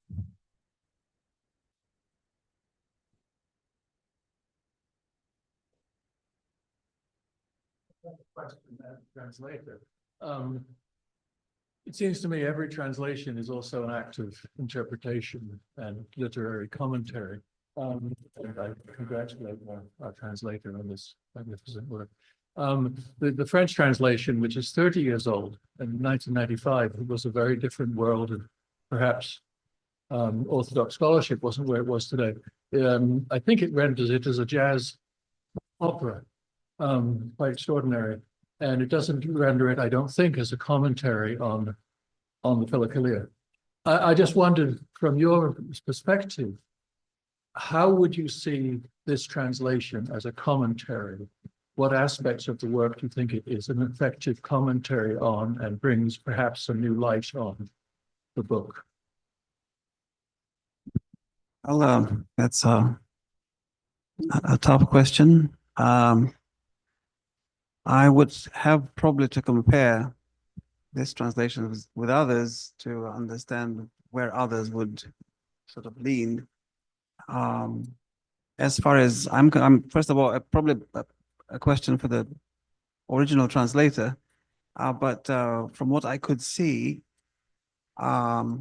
Question, translator. It seems to me every translation is also an act of interpretation and literary commentary. And I congratulate our translator on this magnificent work. The French translation, which is 30 years old, in 1995, it was a very different world, and perhaps Orthodox scholarship wasn't where it was today. I think it renders it as a jazz opera, quite extraordinary. And it doesn't render it, I don't think, as a commentary on the Philokalia. I just wondered, from your perspective, how would you see this translation as a commentary? What aspects of the work do you think it is an effective commentary on, and brings perhaps a new light on the book? Well, that's a tough question. I would have probably to compare this translation with others to understand where others would sort of lean. As far as I'm first of all, probably a question for the original translator, but from what I could see, I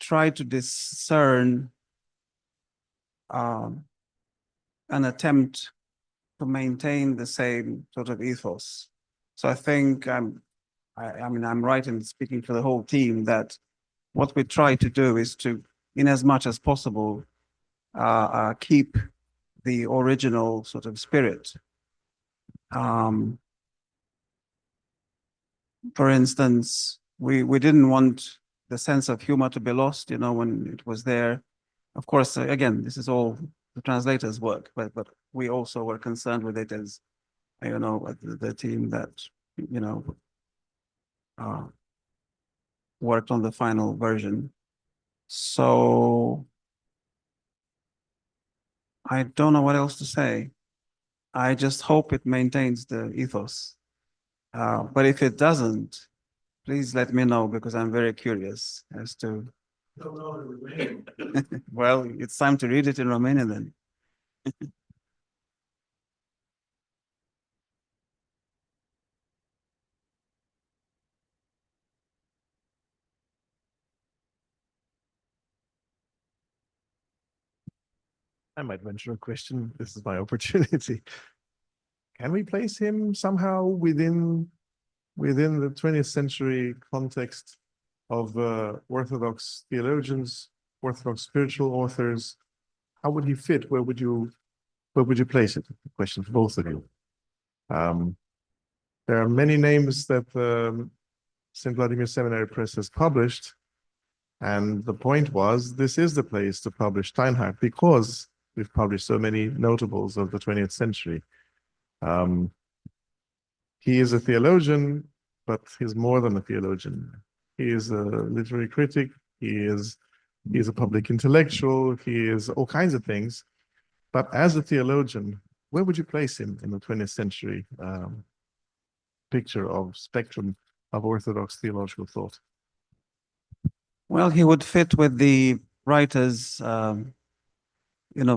tried to discern an attempt to maintain the same sort of ethos. So I think I mean, I'm right in speaking for the whole team that what we try to do is to, in as much as possible, keep the original sort of spirit. For instance, we didn't want the sense of humor to be lost, when it was there. Of course, again, this is all the translator's work, but we also were concerned with it as, the team that, worked on the final version. So I don't know what else to say. I just hope it maintains the ethos. But if it doesn't, please let me know, because I'm very curious as to. Well, it's time to read it in Romanian then. I might venture a question. This is my opportunity. Can we place him somehow within the 20th century context of Orthodox theologians, Orthodox spiritual authors? How would he fit? Where would you place it? The question for both of you. There are many names that St. Vladimir Seminary Press has published, and the point was, this is the place to publish Steinhardt because we've published so many notables of the 20th century. He is a theologian, but he's more than a theologian. He is a literary critic. He is a public intellectual. He is all kinds of things. But as a theologian, where would you place him in the 20th century picture of spectrum of Orthodox theological thought? Well, he would fit with the writers,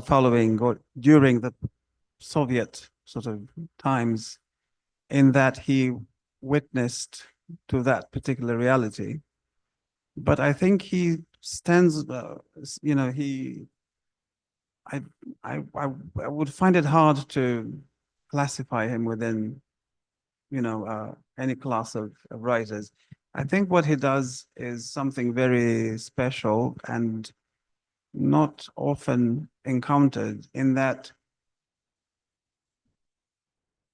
following or during the Soviet sort of times, in that he witnessed to that particular reality. But I think he stands, I would find it hard to classify him within, any class of writers. I think what he does is something very special and not often encountered, in that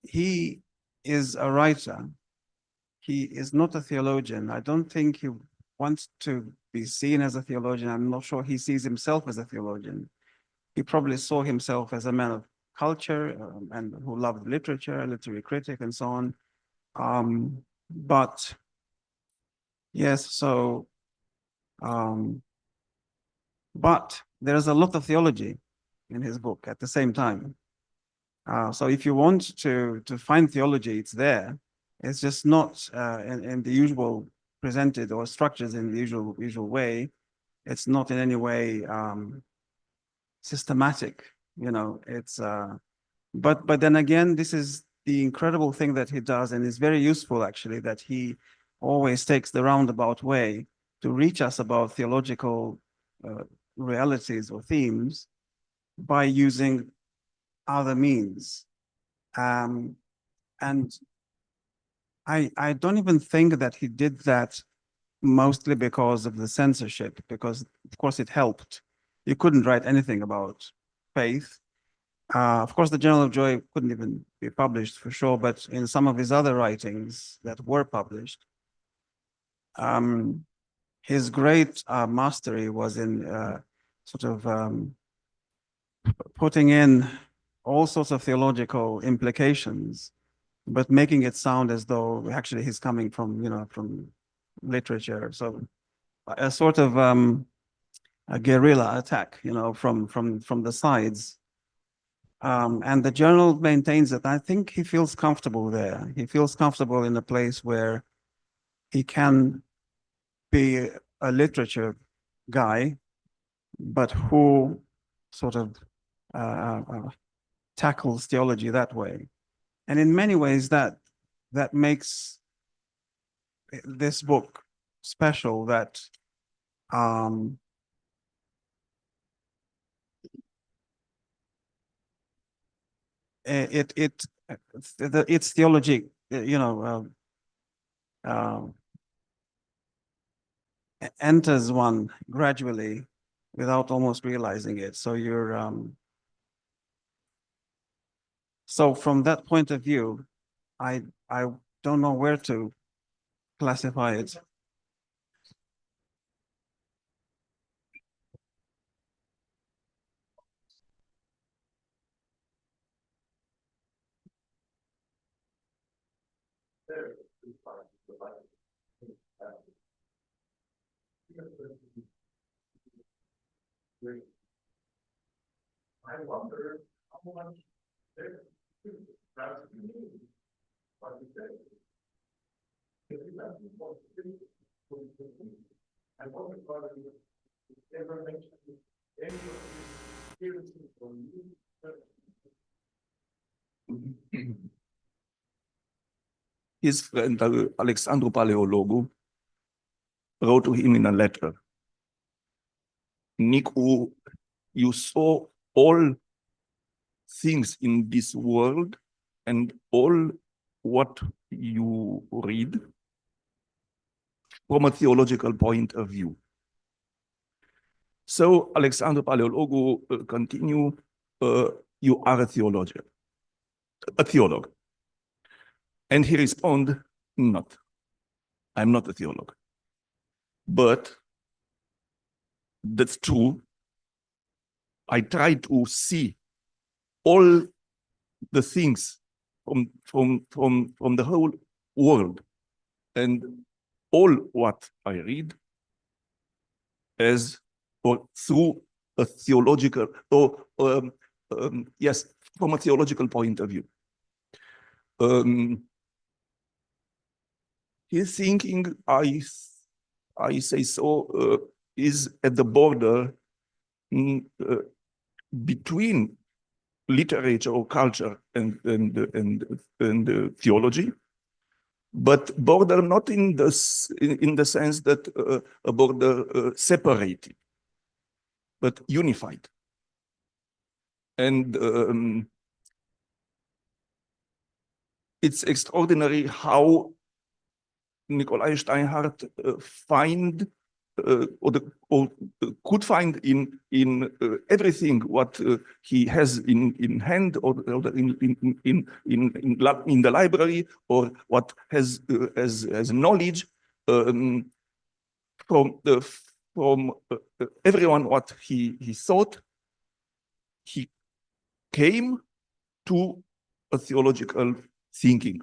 he is a writer. He is not a theologian. I don't think he wants to be seen as a theologian. I'm not sure he sees himself as a theologian. He probably saw himself as a man of culture and who loved literature, a literary critic, and so on. But yes, so but there's a lot of theology in his book at the same time. So if you want to find theology, it's there. It's just not in the usual presented or structures in the usual way. It's not in any way systematic, you know. It's but then again, this is the incredible thing that he does, and it's very useful actually, that he always takes the roundabout way to reach us about theological realities or themes by using other means. And I don't even think that he did that mostly because of the censorship, because of course it helped. You couldn't write anything about faith. Of course, the Journal of Joy couldn't even be published for sure, but in some of his other writings that were published, his great mastery was in sort of putting in all sorts of theological implications, but making it sound as though actually he's coming from, you know, from literature. So a sort of a guerrilla attack, you know, from the sides. And the journal maintains that I think he feels comfortable there. He feels comfortable in a place where he can be a literature guy, but who sort of tackles theology that way. And in many ways that makes this book special, that its theology, you know, enters one gradually without almost realizing it. So you're so from that point of view, I don't know where to classify it. I wonder how much I wonder whether you ever mentioned any of these experiences from you. His friend Alexandru Paleologu wrote to him in a letter, Nicu, you saw all things in this world and all what you read from a theological point of view. So Alexandru Paleologu continue, you are a theologian, a theologue. And he respond, not. I'm not a theologue. But that's true. I try to see all the things from the whole world and all what I read as or through a theological, or yes, from a theological point of view. His thinking, I say so, is at the border between literature or culture and theology, but border not in the sense that a border separated, but unified. And it's extraordinary how Nicolae Steinhardt find could find in everything what he has in hand or in the library, or what has as knowledge from everyone what he thought, he came to a theological thinking.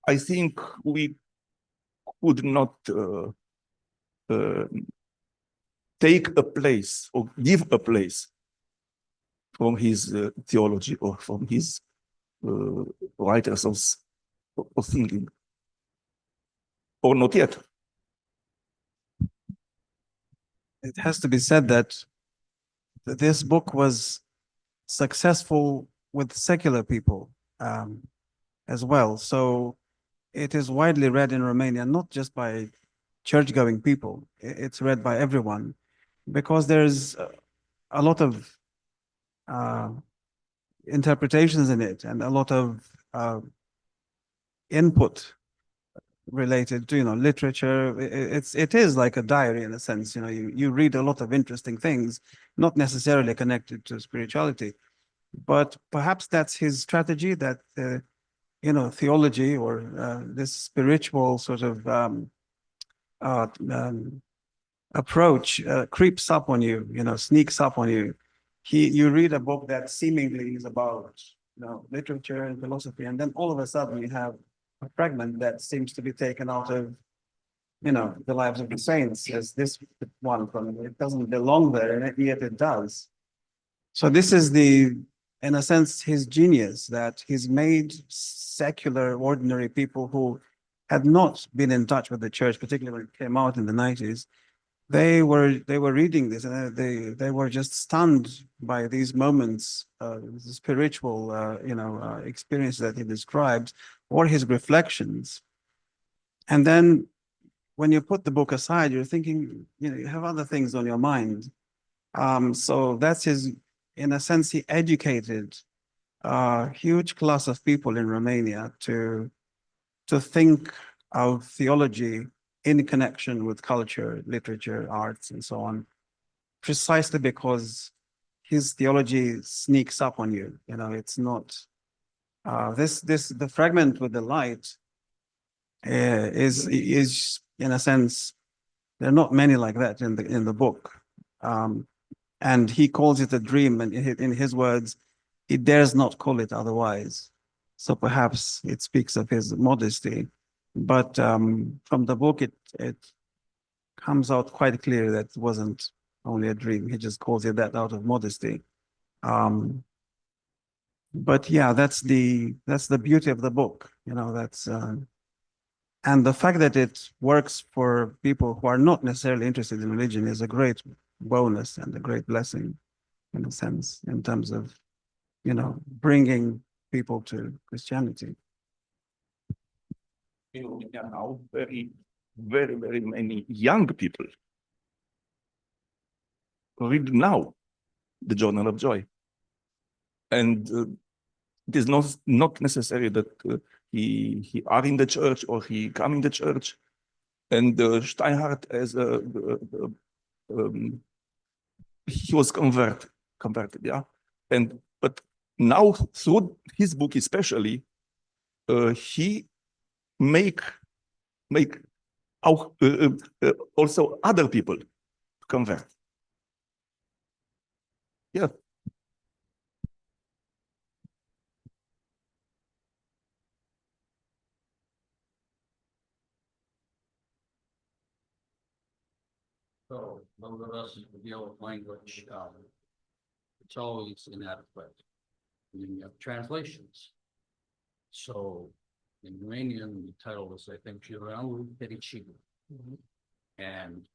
I think we could not take a place or give a place from his theology or from his writers of thinking, or not yet. It has to be said that this book was successful with secular people as well. So it is widely read in Romania, not just by church-going people. It's read by everyone because there's a lot of interpretations in it and a lot of input related to, literature. It is like a diary in a sense. You read a lot of interesting things, not necessarily connected to spirituality, but perhaps that's his strategy, that theology or this spiritual sort of approach creeps up on you, sneaks up on you. You read a book that seemingly is about literature and philosophy, and then all of a sudden you have a fragment that seems to be taken out of the lives of the saints, as this one from it doesn't belong there, and yet it does. So this is in a sense, his genius, that he's made secular, ordinary people who had not been in touch with the church, particularly when it came out in the 90s. They were reading this, and they were just stunned by these moments, the spiritual, experience that he describes, or his reflections. And then when you put the book aside, you're thinking, you have other things on your mind. So that's in a sense, he educated a huge class of people in Romania to think of theology in connection with culture, literature, arts, and so on, precisely because his theology sneaks up on you. It's not the fragment with the light is in a sense, there are not many like that in the book. And he calls it a dream, and in his words, he dares not call it otherwise. So perhaps it speaks of his modesty. But from the book, it comes out quite clear that it wasn't only a dream. He just calls it that out of modesty. But yeah, that's the beauty of the book. And the fact that it works for people who are not necessarily interested in religion is a great bonus and a great blessing, in a sense, in terms of bringing people to Christianity. Now very, very, very many young people read now the Journal of Joy, and it is not necessary that he are in the church or he come in the church. And Steinhardt, as he was converted, yeah. But now through his book especially, he make also other people convert. Yeah. So, those of us who deal with language, it's always inadequate. And then you have translations. So, in Romanian, the title is, I think, Jurăul Fericirii. And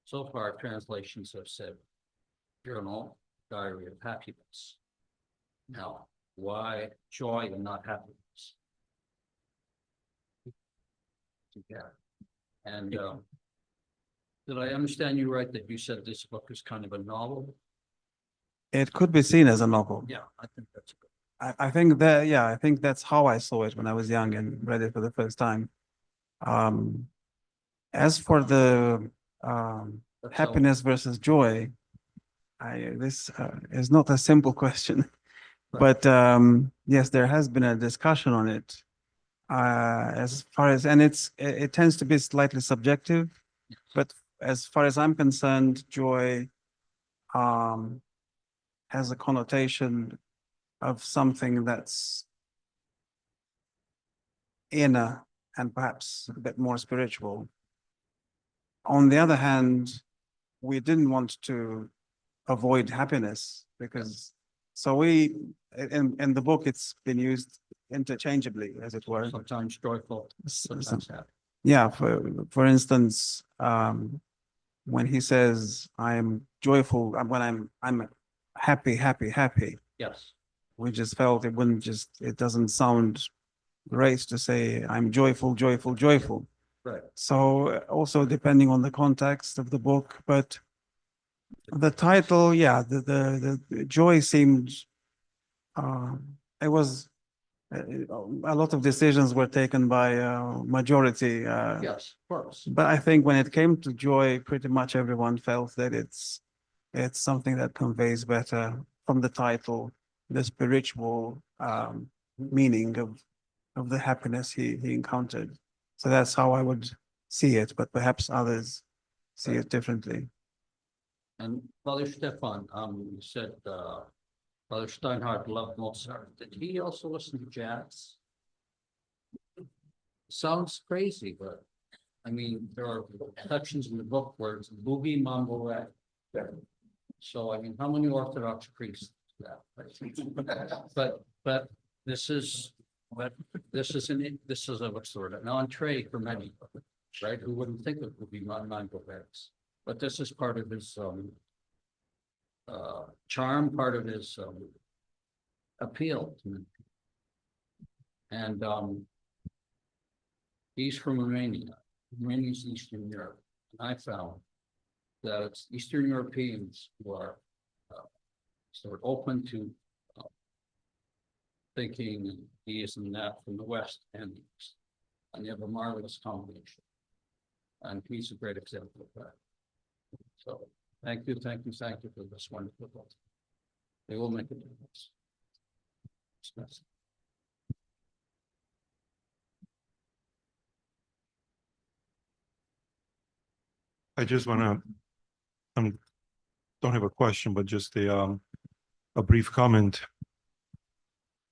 so far, translations have said, Journal, Diary of Happiness. Now, why joy and not happiness? Yeah. And did I understand you right that you said this book is kind of a novel? It could be seen as a novel. Yeah, I think that's good. I think that, yeah, I think that's how I saw it when I was young and read it for the first time. As for the That's happiness versus joy, this is not a simple question, but yes, there has been a discussion on it. As far as, and it tends to be slightly subjective, but as far as I'm concerned, joy has a connotation of something that's inner and perhaps a bit more spiritual. On the other hand, we didn't want to avoid happiness because, so we, in the book, it's been used interchangeably, as it were. sometimes joyful, sometimes happy. Yeah, for instance, when he says, I'm joyful, when I'm happy, Yes, we just felt it doesn't sound great to say, I'm joyful. right. So also depending on the context of the book, but the title, yeah, the joy seemed, it was, a lot of decisions were taken by majority. Yes, of course. But I think when it came to joy, pretty much everyone felt that it's something that conveys better from the title, the spiritual meaning of the happiness he encountered. So that's how I would see it, but perhaps others see it differently. And Father Stefan, you said, Father Steinhardt loved Mozart. Did he also listen to jazz? Sounds crazy, but I mean, there are sections in the book where it's boogie mambo rap. So I mean, how many Orthodox priests do that? But this is what's the word, an entree for many, right? Who wouldn't think of boogie mambo raps? But this is part of his charm, part of his appeal to me. And he's from Romania. Romania's Eastern Europe. And I found that it's Eastern Europeans who are sort of open to thinking and deism and that from the West and the East. And you have a marvelous combination. And he's a great example of that. So thank you for this wonderful book. They will make a difference. Yes. I just want to, don't have a question, but just a brief comment.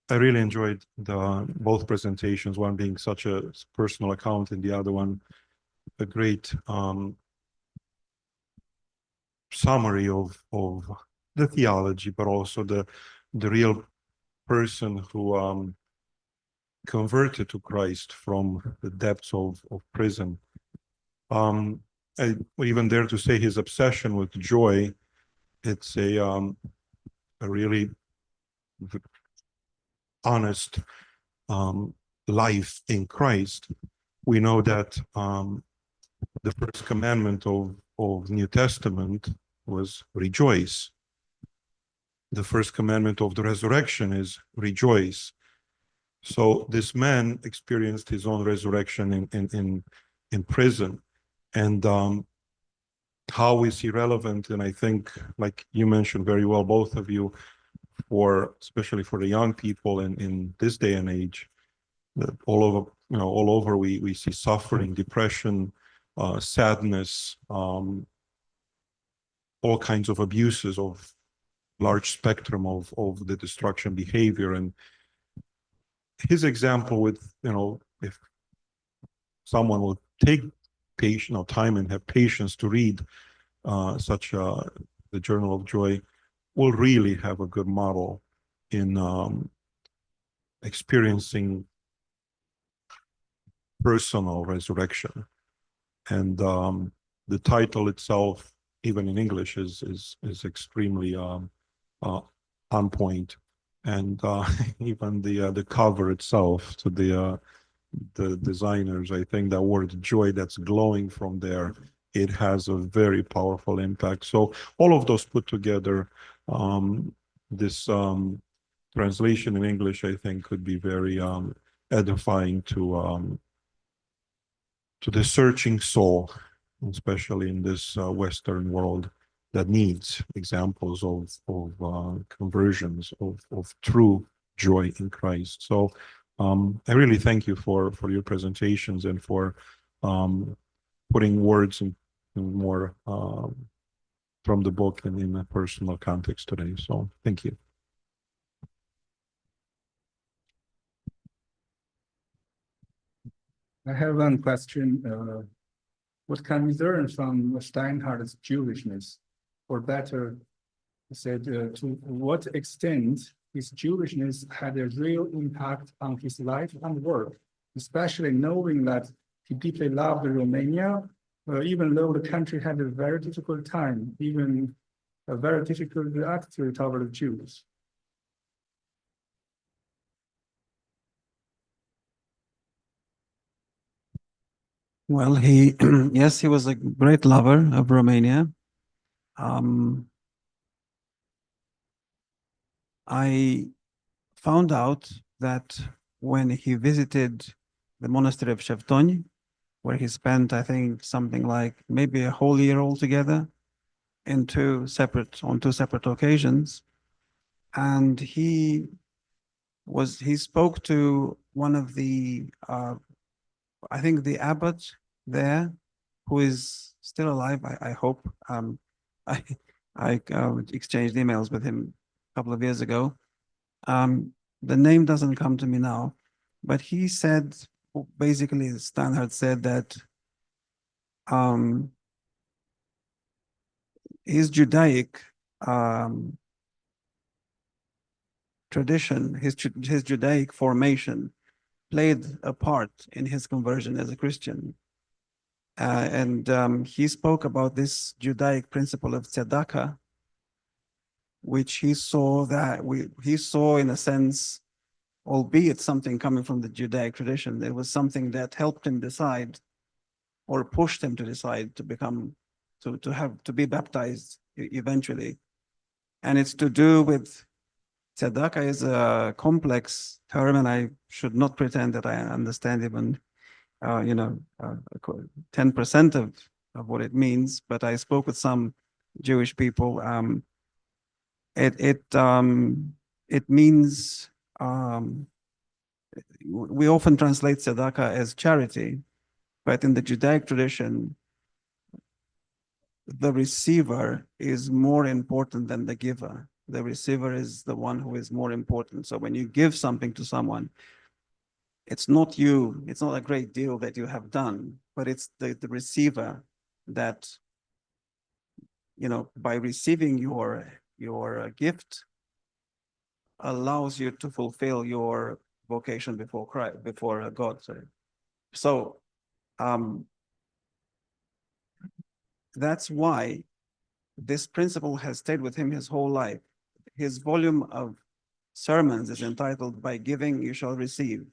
I really enjoyed both presentations, one being such a personal account and the other one a great summary of the theology, but also the real person who converted to Christ from the depths of prison. I would even dare to say his obsession with joy. It's a really honest life in Christ. We know that the first commandment of New Testament was rejoice. The first commandment of the resurrection is rejoice. So this man experienced his own resurrection in prison. And how is he relevant? And I think, like you mentioned very well, both of you, especially for the young people in this day and age, that all over we see suffering, depression, sadness, all kinds of abuses of large spectrum of the destruction behavior. And his example with, if someone will take time and have patience to read such the Journal of Joy, will really have a good model in experiencing personal resurrection. And the title itself, even in English, is extremely on point. And even the cover itself, to the designers, I think that word joy that's glowing from there, it has a very powerful impact. So all of those put together, this translation in English, I think, could be very edifying to the searching soul, especially in this Western world that needs examples of conversions, of true joy in Christ. So I really thank you for your presentations and for putting words in more from the book and in a personal context today. So thank you. I have one question. What can we learn from Steinhardt's Jewishness? Or better said, to what extent his Jewishness had a real impact on his life and work, especially knowing that he deeply loved Romania, even though the country had a very difficult time, even a very difficult attitude toward the Jews. Well, he, yes, he was a great lover of Romania. I found out that when he visited the monastery of Ștefan, where he spent, I think, something like maybe a whole year altogether on two separate occasions, and he spoke to one of the I think the abbot there, who is still alive, I hope. I exchanged emails with him a couple of years ago. The name doesn't come to me now, but he said, basically, Steinhardt said that his Judaic tradition, his Judaic formation played a part in his conversion as a Christian. And he spoke about this Judaic principle of tzedakah, which he saw in a sense, albeit something coming from the Judaic tradition, it was something that helped him decide or pushed him to decide to become, to be baptized eventually. And it's to do with tzedakah is a complex term, and I should not pretend that I understand even, 10% of what it means. But I spoke with some Jewish people. It means we often translate tzedakah as charity, but in the Judaic tradition, the receiver is more important than the giver. The receiver is the one who is more important. So when you give something to someone, it's not you, it's not a great deal that you have done, but it's the receiver that, by receiving your gift allows you to fulfill your vocation before Christ, before God. So that's why this principle has stayed with him his whole life. His volume of sermons is entitled "By Giving You Shall Receive."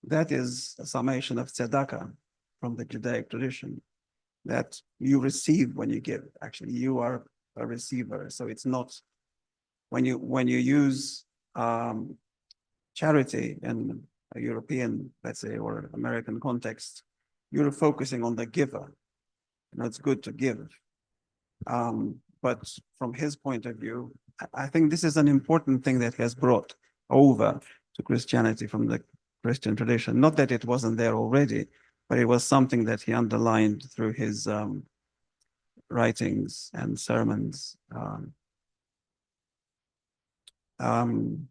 That is a summation of tzedakah from the Judaic tradition, that you receive when you give. Actually, you are a receiver. So it's not, when you use charity in a European, let's say, or American context, you're focusing on the giver. It's good to give. But from his point of view, I think this is an important thing that he has brought over to Christianity from the Christian tradition. Not that it wasn't there already, but it was something that he underlined through his writings and sermons. And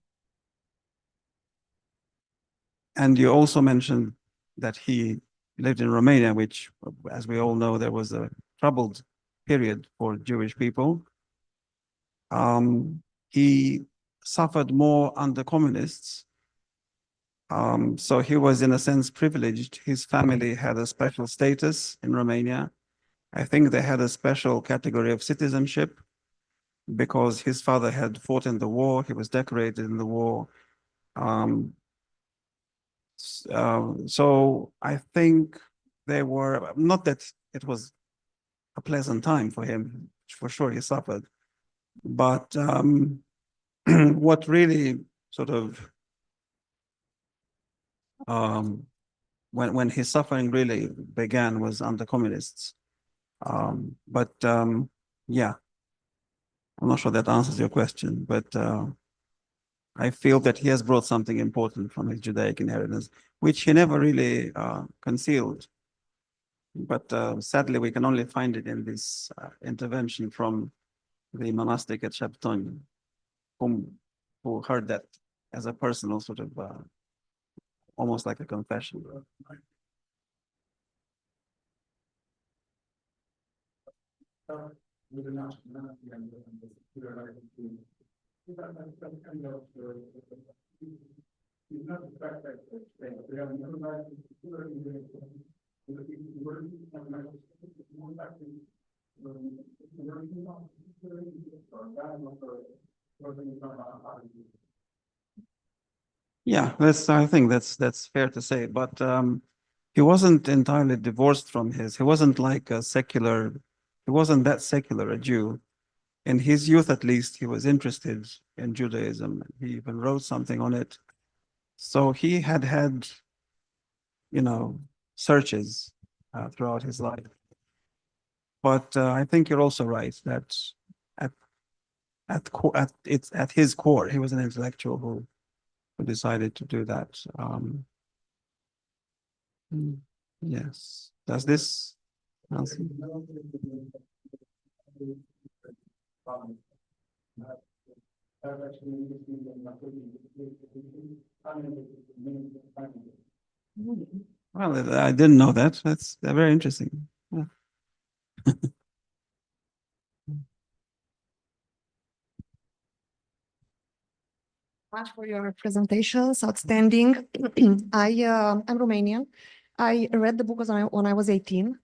you also mentioned that he lived in Romania, which, as we all know, there was a troubled period for Jewish people. He suffered more under communists. So he was, in a sense, privileged. His family had a special status in Romania. I think they had a special category of citizenship because his father had fought in the war. He was decorated in the war. So I think they were, not that it was a pleasant time for him, for sure he suffered, but what really sort of when his suffering really began was under communists. Yeah, I'm not sure that answers your question, but I feel that he has brought something important from his Judaic inheritance, which he never really concealed. But sadly, we can only find it in this intervention from the monastic at Shepton, who heard that as a personal sort of, almost like a confession. Yeah, I think that's fair to say, but he wasn't entirely divorced from he wasn't like a secular, he wasn't that secular a Jew. In his youth, at least, he was interested in Judaism. He even wrote something on it. So he had, searches throughout his life. But I think you're also right that at his core, he was an intellectual who decided to do that. Yes. Does this answer? Well, I didn't know that. That's very interesting. Yeah. Much for your presentations, outstanding. I'm Romanian. I read the book when I was 18.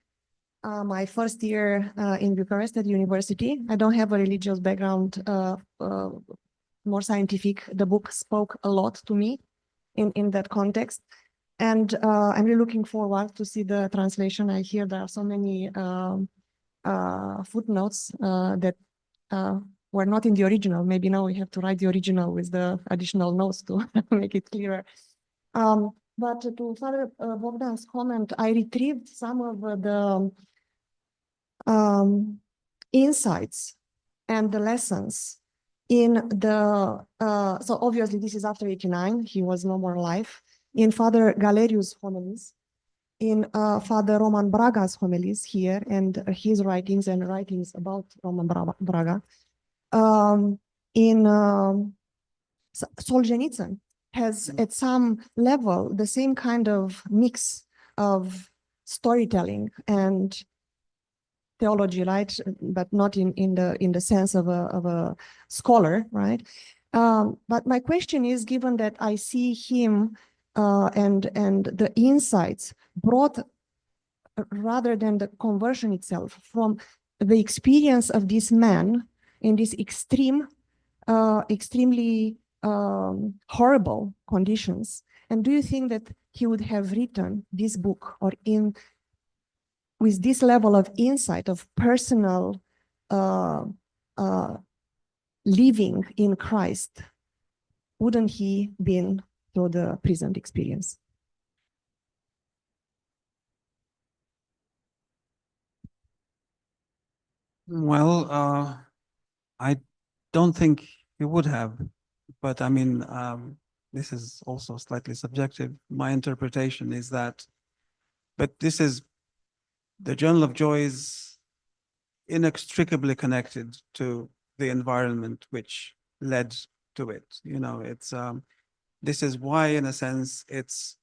My first year in Bucharest at university. I don't have a religious background, more scientific. The book spoke a lot to me in that context. And I'm really looking forward to see the translation. I hear there are so many footnotes that were not in the original. Maybe now we have to write the original with the additional notes to make it clearer. But to Father Bogdan's comment, I retrieved some of the insights and the lessons in the, so obviously this is after 89, he was no more alive, in Father Galerius' homilies, in Father Roman Braga's homilies here, and his writings about Roman Braga. Solzhenitsyn has at some level the same kind of mix of storytelling and theology, right? But not in the sense of a scholar, right? But my question is, given that I see him and the insights brought rather than the conversion itself from the experience of this man in these extremely horrible conditions, and do you think that he would have written this book or with this level of insight of personal living in Christ, wouldn't he been through the prison experience? Well, I don't think he would have, but I mean, this is also slightly subjective. My interpretation is that, but this is, the Journal of Joy is inextricably connected to the environment which led to it. It's this is why, in a sense, it's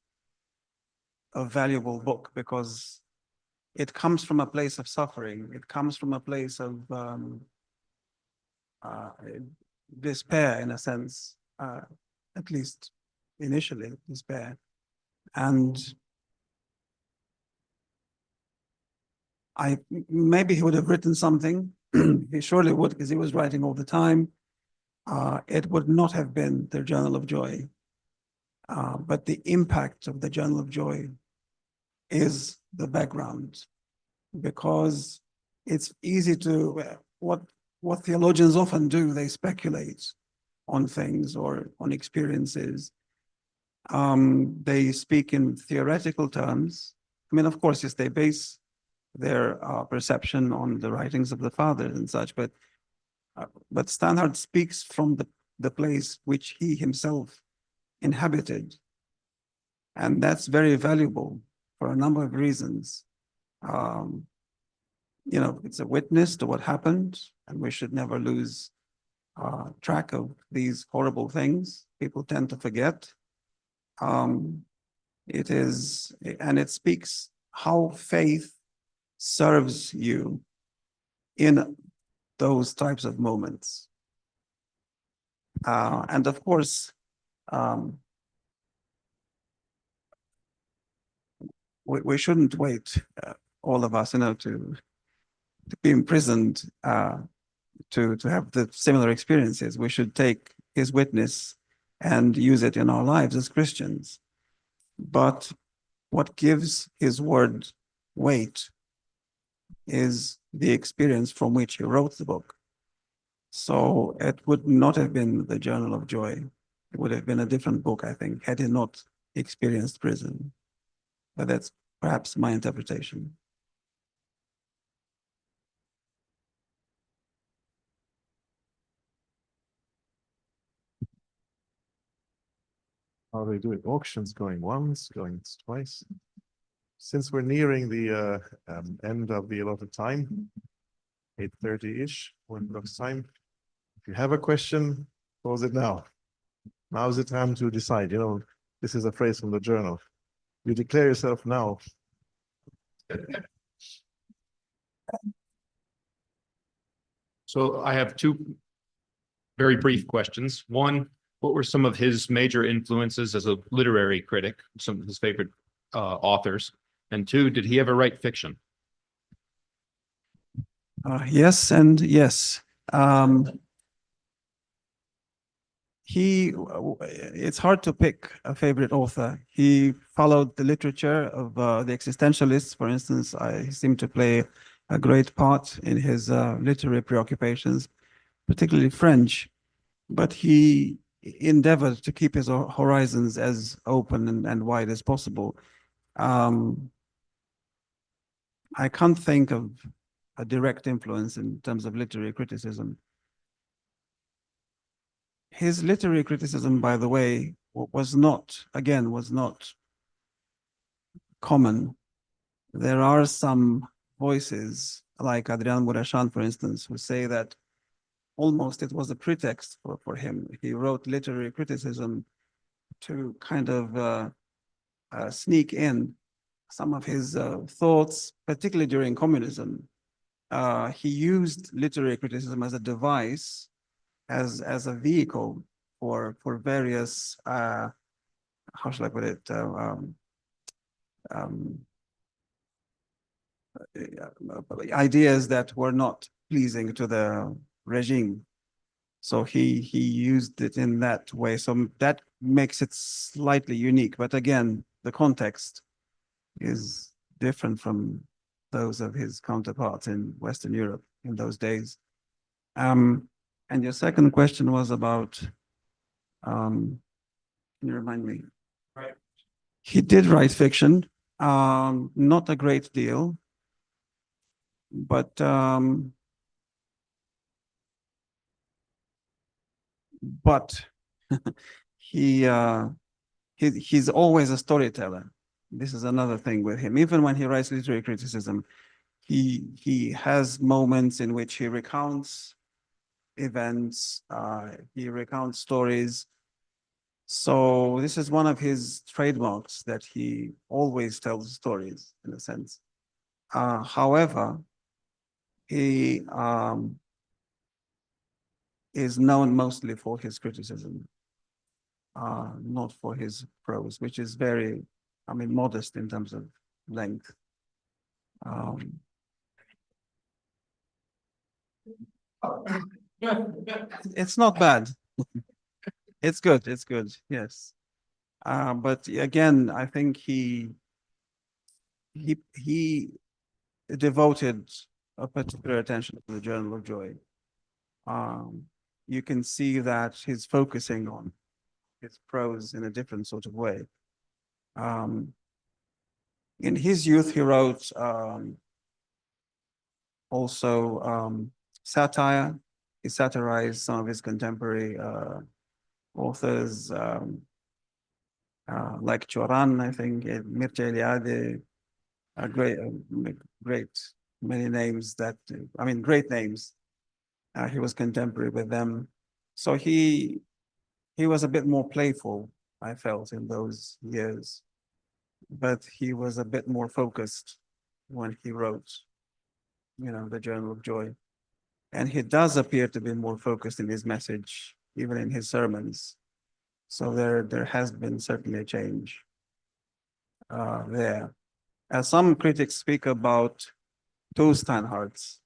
a valuable book, because it comes from a place of suffering. It comes from a place of despair, in a sense, at least initially despair. And maybe he would have written something. He surely would, because he was writing all the time. It would not have been the Journal of Joy, but the impact of the Journal of Joy is the background, because it's easy to, what theologians often do, they speculate on things or on experiences. They speak in theoretical terms. I mean, of course, yes, they base their perception on the writings of the fathers and such, but Steinhardt speaks from the place which he himself inhabited. And that's very valuable for a number of reasons. You know, it's a witness to what happened, and we should never lose track of these horrible things. People tend to forget. It is, and it speaks how faith serves you in those types of moments. And of course, we shouldn't wait, all of us, you know, to be imprisoned to have the similar experiences. We should take his witness and use it in our lives as Christians. But what gives his word weight is the experience from which he wrote the book. So it would not have been the Journal of Joy. It would have been a different book, I think, had he not experienced prison. But that's perhaps my interpretation. How are they doing? Auctions going once, going twice. Since we're nearing the end of the allotted time, 8:30-ish, Orthodox time. If you have a question, pose it now. Now's the time to decide. You know, this is a phrase from the journal. You declare yourself now. So I have two very brief questions. One, what were some of his major influences as a literary critic, some of his favorite authors? And two, did he ever write fiction? Yes and yes. It's hard to pick a favorite author. He followed the literature of the existentialists, for instance. He seemed to play a great part in his literary preoccupations, particularly French. But he endeavored to keep his horizons as open and wide as possible. I can't think of a direct influence in terms of literary criticism. His literary criticism, by the way, was not common. There are some voices, like Adrian Mureșan, for instance, who say that almost it was a pretext for him. He wrote literary criticism to kind of sneak in some of his thoughts, particularly during communism. He used literary criticism as a device, as a vehicle for various, how shall I put it, ideas that were not pleasing to the regime. So he used it in that way. So that makes it slightly unique. But again, the context is different from those of his counterparts in Western Europe in those days. And your second question was about, can you remind me? Right. He did write fiction, not a great deal, but he's always a storyteller. This is another thing with him. Even when he writes literary criticism, he has moments in which he recounts events, he recounts stories. So this is one of his trademarks, that he always tells stories, in a sense. However, he is known mostly for his criticism, not for his prose, which is very, I mean, modest in terms of length. It's not bad. It's good. It's good. Yes. But again, I think he devoted a particular attention to the Journal of Joy. You can see that he's focusing on his prose in a different sort of way. In his youth, he wrote also satire. He satirized some of his contemporary authors, like Cioran, I think, Mircea Eliade, great, many names that, I mean, great names. He was contemporary with them. So he was a bit more playful, I felt, in those years. But he was a bit more focused when he wrote, the Journal of Joy. And he does appear to be more focused in his message, even in his sermons. So there has been certainly a change there. As some critics speak about two Steinhardts,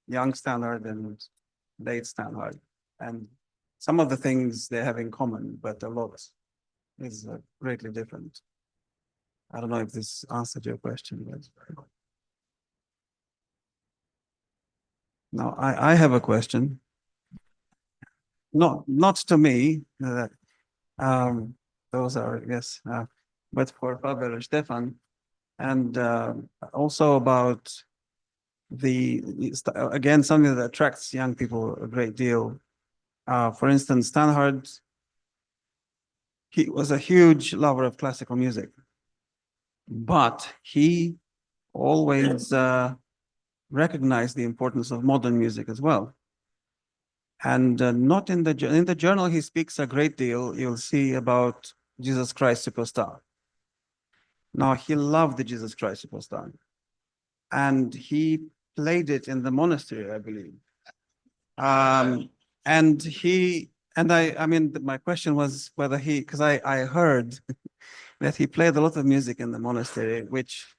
young Steinhardt and late Steinhardt. And some of the things they have in common, but a lot is greatly different. I don't know if this answered your question. But... Now, I have a question. Not to me. Those are, yes, but for Pavel and Stefan, and also about again, something that attracts young people a great deal. For instance, Steinhardt, he was a huge lover of classical music, but he always recognized the importance of modern music as well. And not in the journal, he speaks a great deal. You'll see about Jesus Christ Superstar. Now, he loved the Jesus Christ Superstar, and he played it in the monastery, I believe. I mean, my question was whether because I heard that he played a lot of music in the monastery, which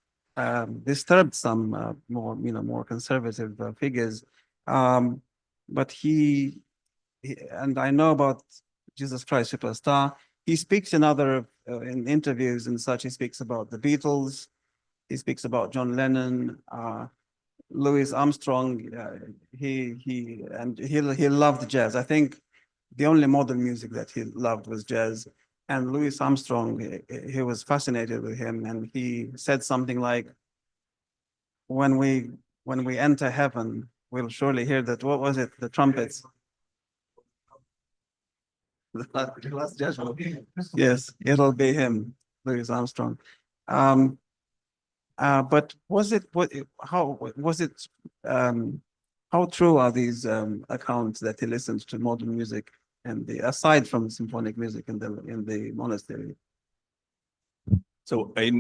disturbed some more conservative figures. But he, and I know about Jesus Christ Superstar. He speaks in other in interviews and such. He speaks about the Beatles. He speaks about John Lennon, Louis Armstrong. He loved jazz. I think the only modern music that he loved was jazz. And Louis Armstrong, he was fascinated with him, and he said something like, "When we enter heaven, we'll surely hear that." What was it? The trumpets. The last judgment. Yes, it'll be him, Louis Armstrong. But how true are these accounts that he listens to modern music and aside from symphonic music in the monastery? So I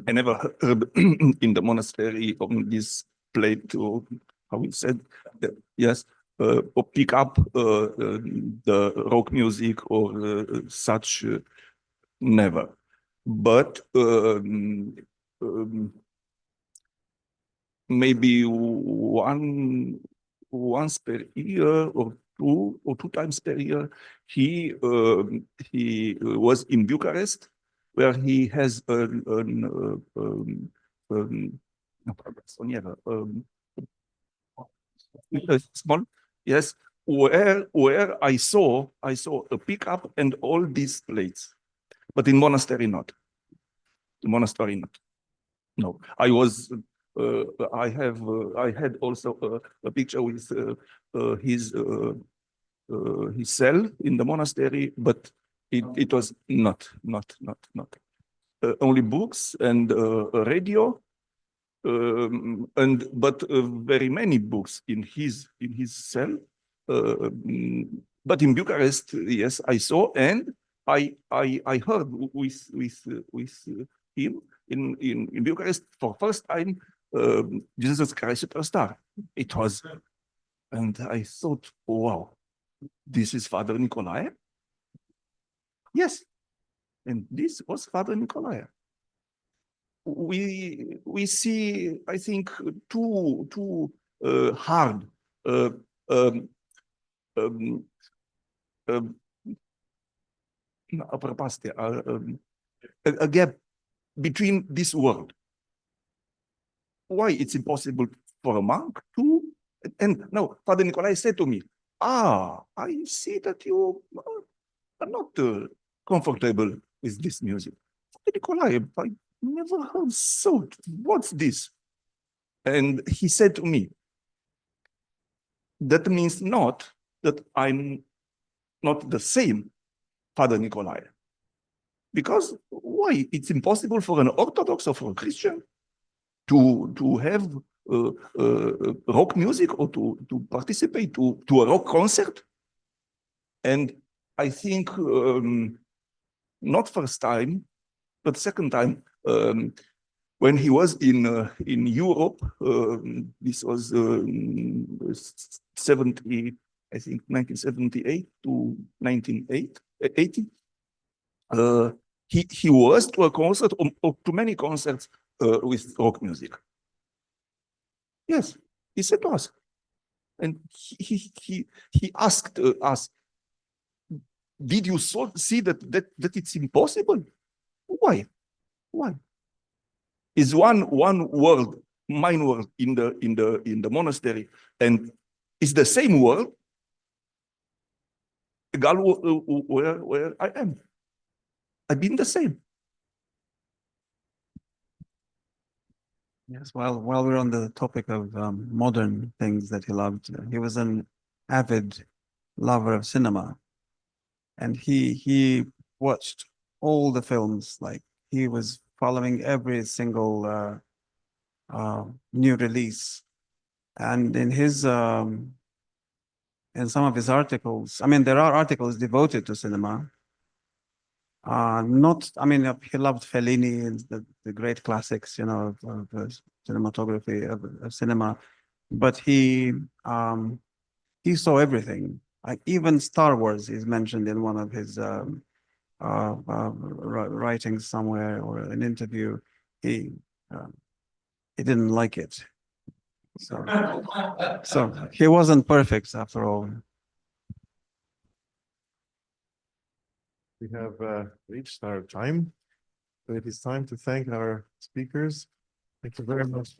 never heard in the monastery on this played to, how we said, yes, or pick up the rock music or such, never. But maybe once per year or two times per year, he was in Bucharest, where he has small, yes, where I saw a pickup and all these plates, but in monastery not. In monastery not. No, I was. I had also a picture with his cell in the monastery, but it was not. Only books and a radio, but very many books in his cell. But in Bucharest, yes, I saw, and I heard with him in Bucharest for first time Jesus Christ Superstar. It was, and I thought, wow, this is Fr Nicolae. Yes, and this was Fr Nicolae. We see, I think, too hard a gap between this world. Why it's impossible for a monk to? And no, Fr Nicolae said to me, I see that you I'm not comfortable with this music. Fr Nicolae, I never heard so. What's this? And he said to me, that means not that I'm not the same Father Nicolae. Because why? It's impossible for an Orthodox or for a Christian to have rock music or to participate to a rock concert. And I think not first time, but second time, when he was in Europe, this was 70, I think 1978 to 1980. He was to a concert or to many concerts with rock music. Yes, he said to us, and he asked us, "Did you see that it's impossible? Why? Why? Is one world, mine world in the monastery, and it's the same world, where I am. I've been the same." Yes, while we're on the topic of modern things that he loved, he was an avid lover of cinema, and he watched all the films. Like, he was following every single new release, and in some of his articles, I mean, there are articles devoted to cinema. I mean, he loved Fellini and the great classics, you know, of cinematography, of cinema, but he saw everything. Like, even Star Wars is mentioned in one of his writings somewhere, or an interview. He didn't like it. So he wasn't perfect after all. We have reached our time, so it is time to thank our speakers. Thank you very much.